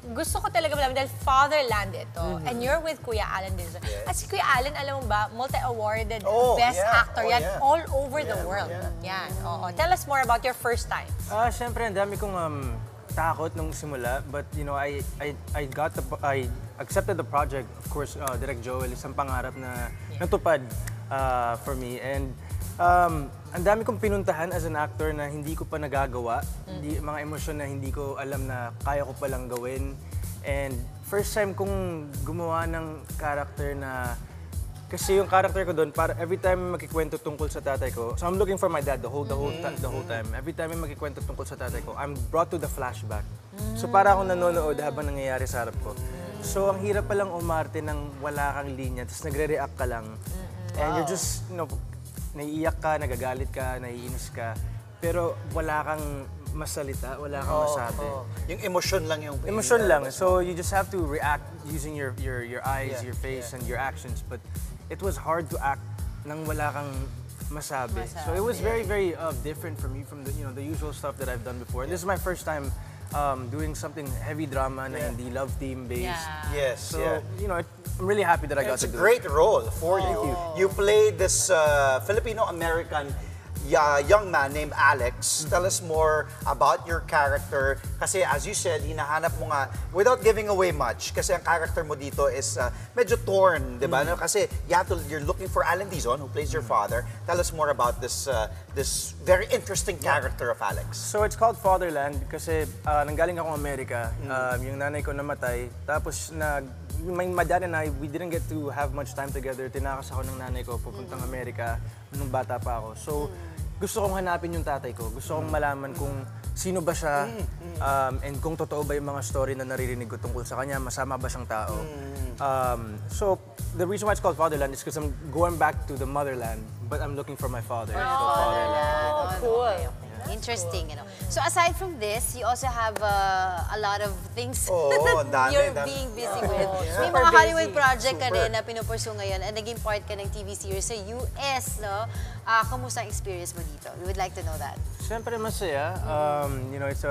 gusto ko talaga malaman dahil Fatherland ito. And you're with Kuya Allen din. At si Kuya Allen, alam mo ba, multi-awarded Best Actor yan all over the world. Yan. Tell us more about your first time. Siyempre, ang dami kong takot nung simula, but you know, I accepted the project. Of course, Direk Joel, isang pangarap na natupad for me, and Ang dami kong pinuntahan as an actor na hindi ko pa nagagawa. Mga emosyon na hindi ko alam na kaya ko palang gawin. And first time kong gumawa ng character na... Kasi yung character ko doon, para every time magkikwento tungkol sa tatay ko, so I'm looking for my dad the whole time. Every time magkikwento tungkol sa tatay ko, I'm brought to the flashback. So para akong nanonood habang nangyayari sa harap ko. So ang hirap palang umarte ng wala kang linya, tapos nagre-react ka lang. And you're just, naiiyak ka, nagagalit ka, naiinis ka, pero wala kang masalita, wala kang masabi. Yung emosyon lang yung... Emosyon lang. So you just have to react using your eyes, your face, and your actions. But it was hard to act nang wala kang masabi. So it was very, very different for me from the usual stuff that I've done before. This is my first time doing something heavy drama na hindi love team based. Yes, so I'm really happy that I got to do it. It's a great role for you. You played this Filipino-American young man named Alex. Tell us more about your character. Kasi as you said, hinahanap mo nga, without giving away much, kasi ang character mo dito is medyo torn, di ba? Kasi you're looking for Alan Dizon, who plays your father. Tell us more about this this very interesting character of Alex. So it's called Fatherland kasi nanggaling akong Amerika. Yung nanay ko namatay. Tapos my dad and I, we didn't get to have much time together. Tinakas ako ng nanay ko papuntang Amerika nung bata pa ako. So gusto kong hanapin yung tatay ko. Gusto kong malaman kung sino ba siya and kung totoo ba yung mga story na naririnig ko tungkol sa kanya, masama ba siyang tao. So the reason why it's called Fatherland is because I'm going back to the motherland, but I'm looking for my father. So Fatherland. Cool. Interesting, So aside from this, you also have a lot of things you're being busy with. May mga Hollywood project ka rin na pinupursue ngayon and naging part ka ng TV series sa US, no? Kamusta ang experience mo dito? We would like to know that. Siyempre masaya. It's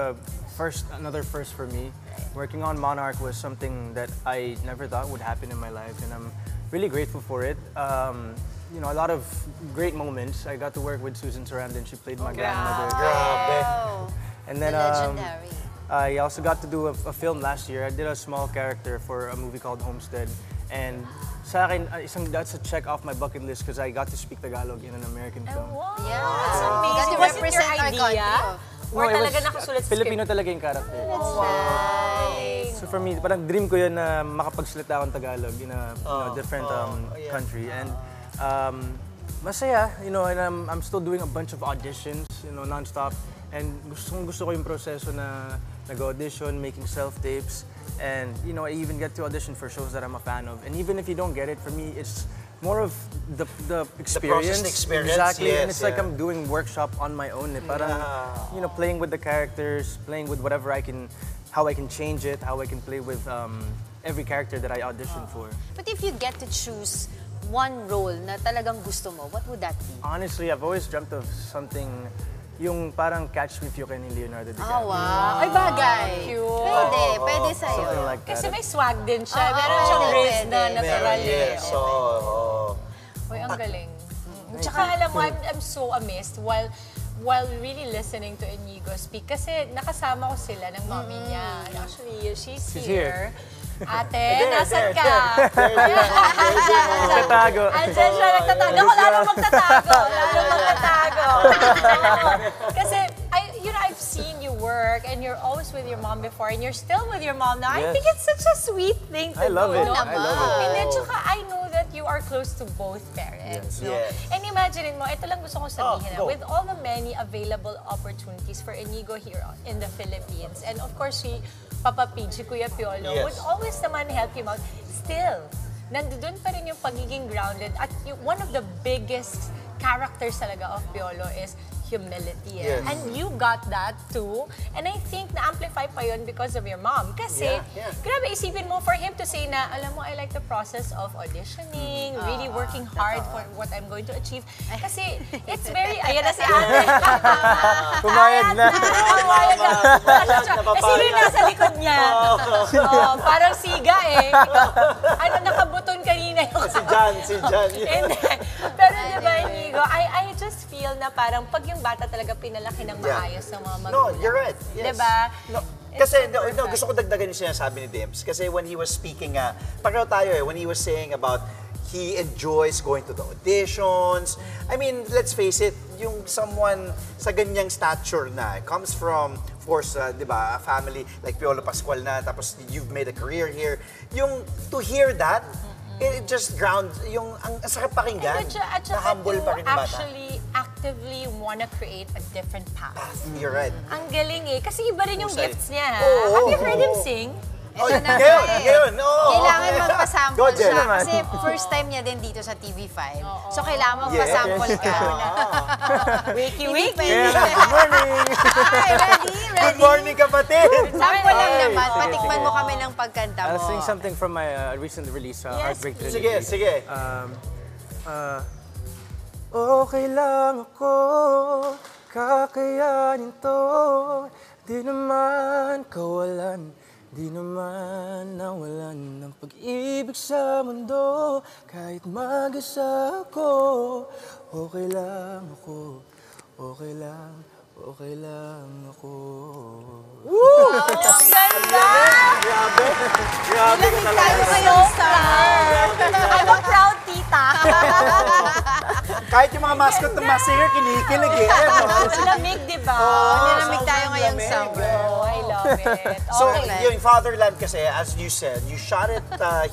another first for me. Working on Monarch was something that I never thought would happen in my life, and I'm really grateful for it. A lot of great moments. I got to work with Susan Sarandon. She played my grandmother. And then legendary. I also got to do a film last year. I did a small character for a movie called Homestead. And sa akin, that's a check off my bucket list because I got to speak Tagalog in an American film. Wow! Yeah. That's amazing. Was it your idea? Or talaga nakasulat sa script? Filipino talaga yung character. That's nice. So for me, parang dream ko yun na makapagsalita akong Tagalog in a different country. And masaya, and I'm still doing a bunch of auditions, non-stop. And gusto ko yung proseso na nag-audition, making self-tapes. And, I even get to audition for shows that I'm a fan of. And even if you don't get it, for me, it's more of the experience. The experience, exactly. Yes, and it's like I'm doing workshop on my own. Parang, playing with the characters, playing with whatever how I can change it, how I can play with every character that I audition for. But if you get to choose one role na talagang gusto mo, what would that be? Honestly, I've always dreamt of something, yung parang Catch Me If You Can ni Leonardo DiCaprio. Oh, wow. Ay, bagay. Cute. Pwede sa'yo. Something like that. Kasi may swag din siya. Meron siyang race na natural. Uy, ang galing. Tsaka alam mo, I'm so amazed while really listening to Inigo speak. Kasi nakasama ko sila ng mommy niya. Actually, she's here. Ate, nasan ka? Nagtatago. Andiyan siya, nagtatago. Ako lalo magtatago. Kasi, I've seen you work and you're always with your mom before and you're still with your mom now. I think it's such a sweet thing to do. I love it. I love it. And then, tsaka, I know that you are close to both parents. Yes. And imagine mo, ito lang gusto kong sabihin na, with all the many available opportunities for Inigo here in the Philippines, and of course, Papa Pidge, si Kuya Piolo, would always naman help him out. Still, nandoon pa rin yung pagiging grounded. At one of the biggest characters talaga of Piolo is humility. Yes. And you got that too. And I think na-amplify pa yun because of your mom. Kasi, grabe, isipin mo for him to say na, alam mo, I like the process of auditioning, really working hard for what I'm going to achieve. Kasi, it's very, ayan na si Ate. Pumayag na. Pumayag na. Kasi yun nasa likod niya. Parang siga eh. Nakabuton kanina yung... Si John. Pero diba, Inigo, I just feel na parang pag yung bata talaga pinalaki ng maayos ng mga magulang. No, you're right. Yes. Diba? No. Kasi, gusto ko dagdagan yung sinasabi ni Dims. Kasi when he was speaking, pareho tayo when he was saying about he enjoys going to the auditions. I mean, let's face it, yung someone sa ganyang stature na comes from, of course, di ba, a family like Piolo Pascual na, tapos you've made a career here. Yung to hear that, it just grounds, yung ang sarap pakinggan, na humble pa rin yung bata. Actually, actively wanna create a different path. You're right. Ang galing eh, kasi iba rin yung Husay. gifts niya. Oo. Have you heard him sing? Oh, ngayon, oo. Kailangan magpasample Jen. siya. Kasi first time niya din dito sa TV5. So, kailangan magpasample ka. Wiki, Hindi wiki. pwede. Good morning! Hi, ready? Good morning, kapatid! Sample lang naman. Patikman mo kami ng pagkanta mo. I'll sing something from my recent release, Heartbreak Trilogy. Sige, sige. Okay lang ako, kakayanin to. Di naman kawalan, di naman nawalan ng pag-ibig sa mundo. Kahit mag-isa ako, okay lang ako, okay lang ako. Woo! Ang ganda! Grabe! Grabe Ilamig talaga. tayo ngayong summer. I'm a proud tita. Kahit yung mga mascot ng Masked Singer, kinikilig eh. Lamig, di ba? Nilamig tayo ngayong summer. Oh, I love it. So, Okay. yung Fatherland kasi, as you said, you shot it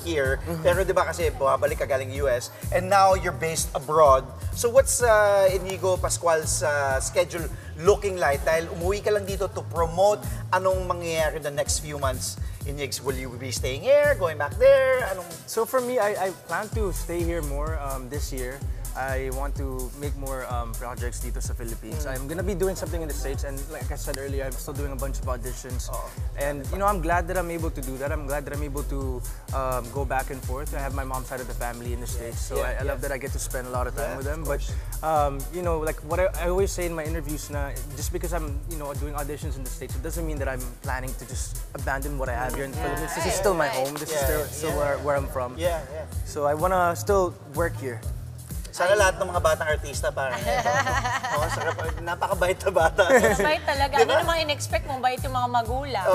here, pero di ba kasi bumabalik ka galing US, and now you're based abroad. So, what's Inigo Pascual's schedule looking like? Dahil umuwi ka lang dito to promote, anong mangyayari the next few months? Inigs, will you be staying here, going back there? So for me, I plan to stay here more this year. I want to make more projects dito sa Philippines. I'm gonna be doing something in the States, and like I said earlier, I'm still doing a bunch of auditions. And you know, I'm glad that I'm able to do that. I'm glad that I'm able to go back and forth. I have my mom's side of the family in the States, so I love that I get to spend a lot of time with them. But you know, like what I always say in my interviews, na just because I'm doing auditions in the States, it doesn't mean that I'm planning to just abandon what I have here in the Philippines. This is still my home. This is still where I'm from. So I wanna still work here. Sana lahat ng mga batang artista parang ito. Napakabait na bata. Bait talaga. Ano namang in-expect mo? Bait yung mga magulang.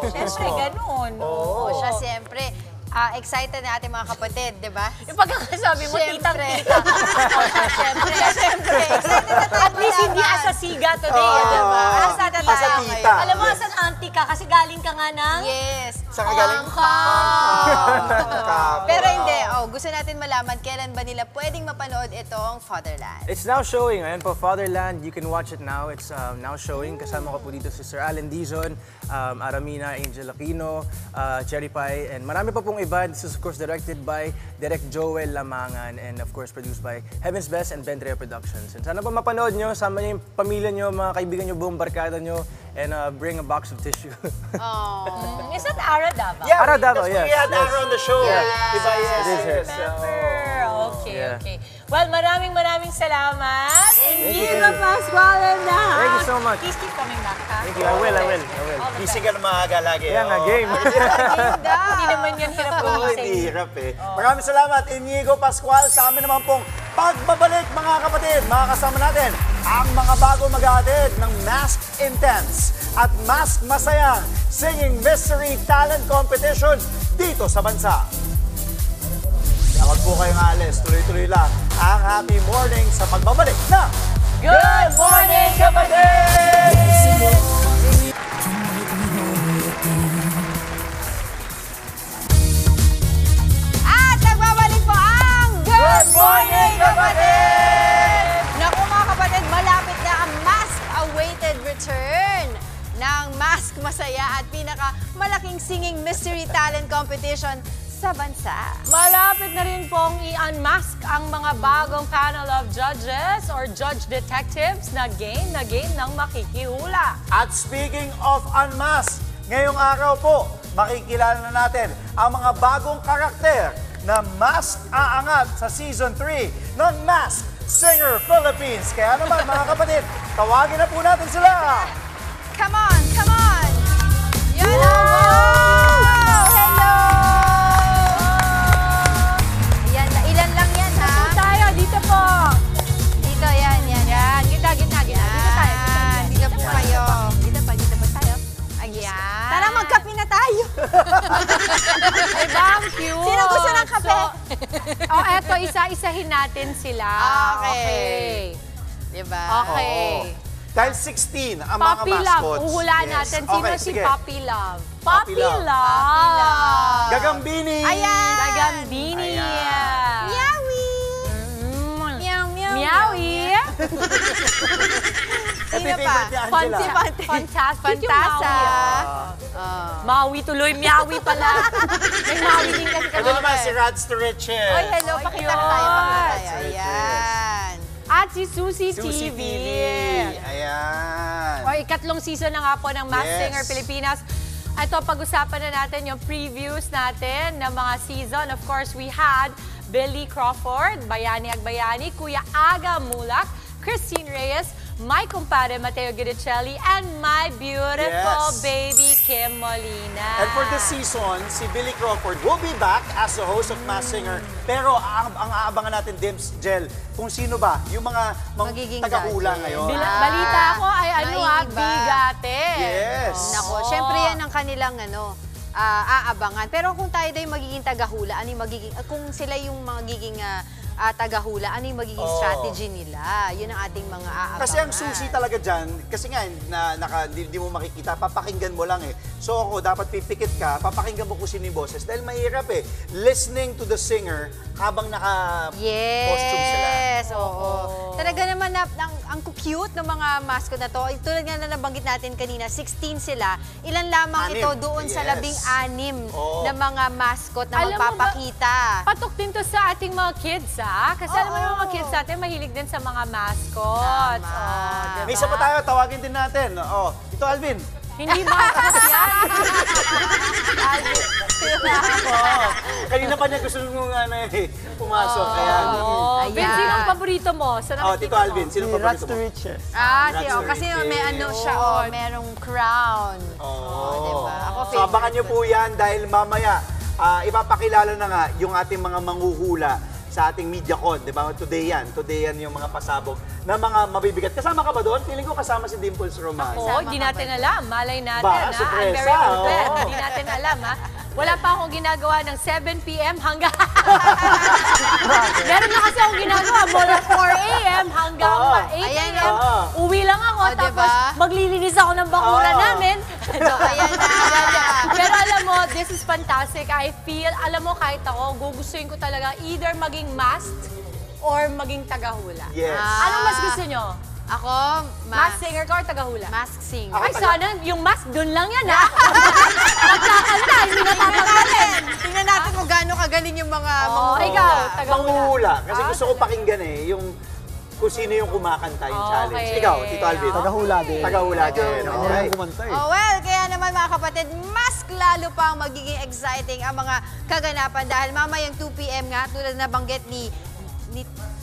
Siyempre, ganun. Oo, siya siyempre. Excited na ating mga kapatid, di ba? Yung pagkakasabi mo, titang-tita. Siyempre. Excited na tayo. At least hindi asasiga today, di ba? Asa tita. Alam mo, asan auntie ka? Kasi galing ka nga ng... Yes. Saan ka galing? Hong Kong. Pero hindi. Gusto natin malaman kailan ba nila pwedeng mapanood itong Fatherland. It's now showing. Ayan po, Fatherland. You can watch it now. It's now showing. Kasama ko po dito si Sir Allen Dizon, Aramina, Angel Aquino, Cherry Pie, and marami pa pong iba. This is of course directed by Direk Joel Lamangan, and of course produced by Heaven's Best and Bendrea Productions. And sana po mapanood nyo, sama nyo yung pamilya nyo, mga kaibigan nyo, buong barkada nyo, and bring a box of tissue. Is that Ara Davao? Yeah, Ara Davao, we yes. had Ara on the show. Diba? Yes. It is Okay, okay. Well, maraming salamat. you. Pascual na. Thank you so much. Please keep coming back, ha? Thank you. I will. Gising ka na maaga lagi. Yeah, nga, game. Hindi naman yan hirap gumising. Hindi hirap eh. Maraming salamat, Inigo Pascual. Sa amin naman pong pagbabalik, mga kapatid. Makakasama natin ang mga bago mag-aatid ng Masked Intense at Masked Masayang Singing Mystery Talent Competition dito sa bansa. Huwag po kayong alis, tuloy-tuloy lang ang happy morning sa pagbabalik na Good Morning, Kapatid! At nagbabalik po ang Good Morning, Kapatid! Naku mga kapatid, malapit na ang mask-awaited return ng Masked Masaya at pinakamalaking singing mystery talent competition sa bansa. Malapit na rin pong i-unmask ang mga bagong panel of judges or judge detectives na game ng makikihula. At speaking of unmasked, ngayong araw po, makikilala na natin ang mga bagong karakter na masked aangat sa Season 3 ng Masked Singer Philippines. Kaya naman mga kapatid, tawagin na po natin sila! Come on, come on! Yan na! Wow! Hello! Yan, ilan lang yan ha? Dito tayo, dito po! Dito, yan. Gitna. Dito tayo. Dito po kayo. Dito pa tayo. Ayan. Tara, magkape na tayo. Ay ba, ang cute. Sino gusto ng kape. Eto, isa-isahin natin sila. Okay. Diba? Okay. Dahil 16 ang mga Puppy mascots. Love. Uhulaan natin. Sino Okay, si sige. Puppy Love? Puppy Love. Gagambini. Ayan. Gagambini. Ayan. Meowie. Meow, meow. Meowie. Ito yung favorite ni Angela. Fantastic yung Fantasa. Maui. Maui tuloy. Meowie pala. May Maui din kasi Ito naman si Rads to Riches. Oy, hello. Pakita tayo. Ayan. At si Susie Susie TV. Ayan. O, ikatlong season na nga po ng Masked Yes. Singer Pilipinas. Ito, pag-usapan na natin yung previews natin ng mga season. Of course, we had Billy Crawford, Bayani Agbayani, Kuya Aga Mulak, Christine Reyes, my kumpadre Mateo Guidicelli, and my beautiful Yes. baby Kim Molina. And for this season, si Billy Crawford will be back as the host of Masked Singer. Pero ang aabangan natin, Dims, Jel, kung sino ba yung mga taga-hula ngayon. Balita ko ay naiiba. bigate. Yes. Nako, syempre yan ang kanilang aabangan. Pero kung tayo daw yung magiging tagahula, ano yung magiging, kung sila yung magiging tagahula, ano yung magiging strategy nila? Yun ang ating mga aabangan. Kasi ang susi talaga dyan, kasi nga, hindi mo makikita, papakinggan mo lang eh. So ako, dapat pipikit ka, papakinggan mo kung sino yung boses. Dahil mahirap eh, listening to the singer habang naka-costume sila. Yes, oo. Talaga naman, ang cute ng mga mascot na to. Tulad nga na nabanggit natin kanina, 16 sila. Ilan lamang ito doon sa 16 na mga mascot na magpapakita. Patok din to sa ating mga kids, Kasi alam mo yung mga kids natin, mahilig din sa mga mascots. Diba? May isa pa tayo, tawagin din natin. Ito, Alvin. Hindi mascot yan. Alvin. Kanina pa niya gusto nung pumasok. Ben, sino ang paborito mo? Tito Alvin, sino ang paborito mo? Riches. Kasi may ano siya, merong crown. Diba? Ako So, abangan niyo po yan dahil mamaya, ipapakilala na nga yung ating mga manghuhula sa ating MediaCon, di ba? Today yan yung mga pasabog na mga mabibigat. Kasama ka ba doon? Feeling ko kasama si Dimples Roman. Hindi natin alam. Malay natin, Ba, I'm very open. Hindi natin alam, Wala pa akong ginagawa ng 7 p.m. hanggang... Meron na kasi akong ginagawa mula 4 a.m. hanggang 8 a.m. Uwi lang ako, tapos maglilinis ako ng bakura namin. So, ayan na. Pero alam mo, this is fantastic. I feel, alam mo, kahit ako, gugustuhin ko talaga either maging masked or maging tagahula. Yes. Anong mas gusto nyo? Ako, masked singer ka or tagahula? Masked singer. Ay, sana yung mask dun lang yan, Magkakanta, hindi na tatanggalin. Tingnan natin kung gaano kagaling yung mga ikaw, tagahula. Manghuhula. Kasi gusto ko pakinggan yung kung sino yung kumakanta yung challenge. Ikaw, Tito Alvin. Tagahula din. Tagahula din. Okay. Well, kaya naman mga kapatid, mas lalo pang magiging exciting ang mga kaganapan dahil mamayang 2 p.m. nga, tulad na banggit ni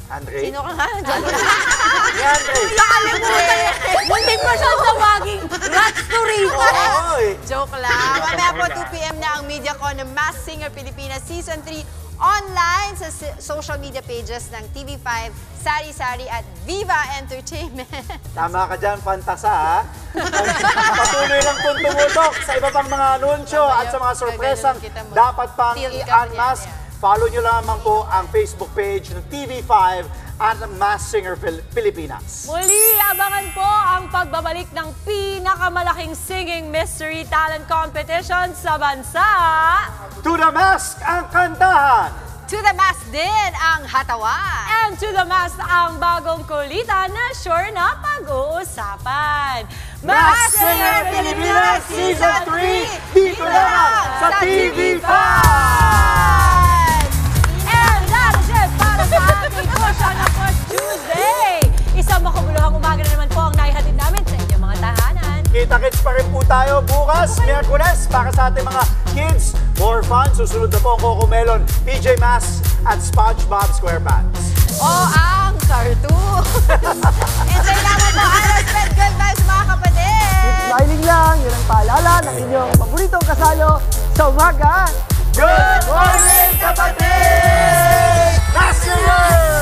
Andre? Sino ka nga? Ni Andre. Nakalimutan. Muntik pa siya tawaging Rats to Riches. Joke lang. Mamaya po 2 p.m. na ang MediaCon ng Masked Singer Pilipinas Season 3 online sa social media pages ng TV5, Sari Sari at Viva Entertainment. Tama ka dyan, Fantasa, ha? Patuloy lang kung tumutok sa iba pang mga anunsyo at sa mga sorpresang dapat pang i-unmask. Follow nyo lamang po ang Facebook page ng TV5 at Masked Singer Pilipinas. Muli, abangan po ang pagbabalik ng pinakamalaking singing mystery talent competition sa bansa. To the Mask ang kantahan! To the Mask din ang hatawan! And to the Mask ang bagong kulitan na sure na pag-uusapan. Masked Singer Pilipinas Season 3 dito lang sa TV5! Sa ating Kusya na for Tuesday. Isang makabuluhang umaga na naman po ang naihatid namin sa inyong mga tahanan. Kita-kits pa rin po tayo bukas, Miyerkules, para sa ating mga kids. More fun, susunod na po ang Coco Melon, PJ Masks at SpongeBob SquarePants. Ang cartoon! Enjoy naman po ang Spread Good Vibes mga kapatid! Keep smiling lang, yun ang paalala ng inyong paboritong kasalo sa umaga. Good morning, kapatid! Masked Singer!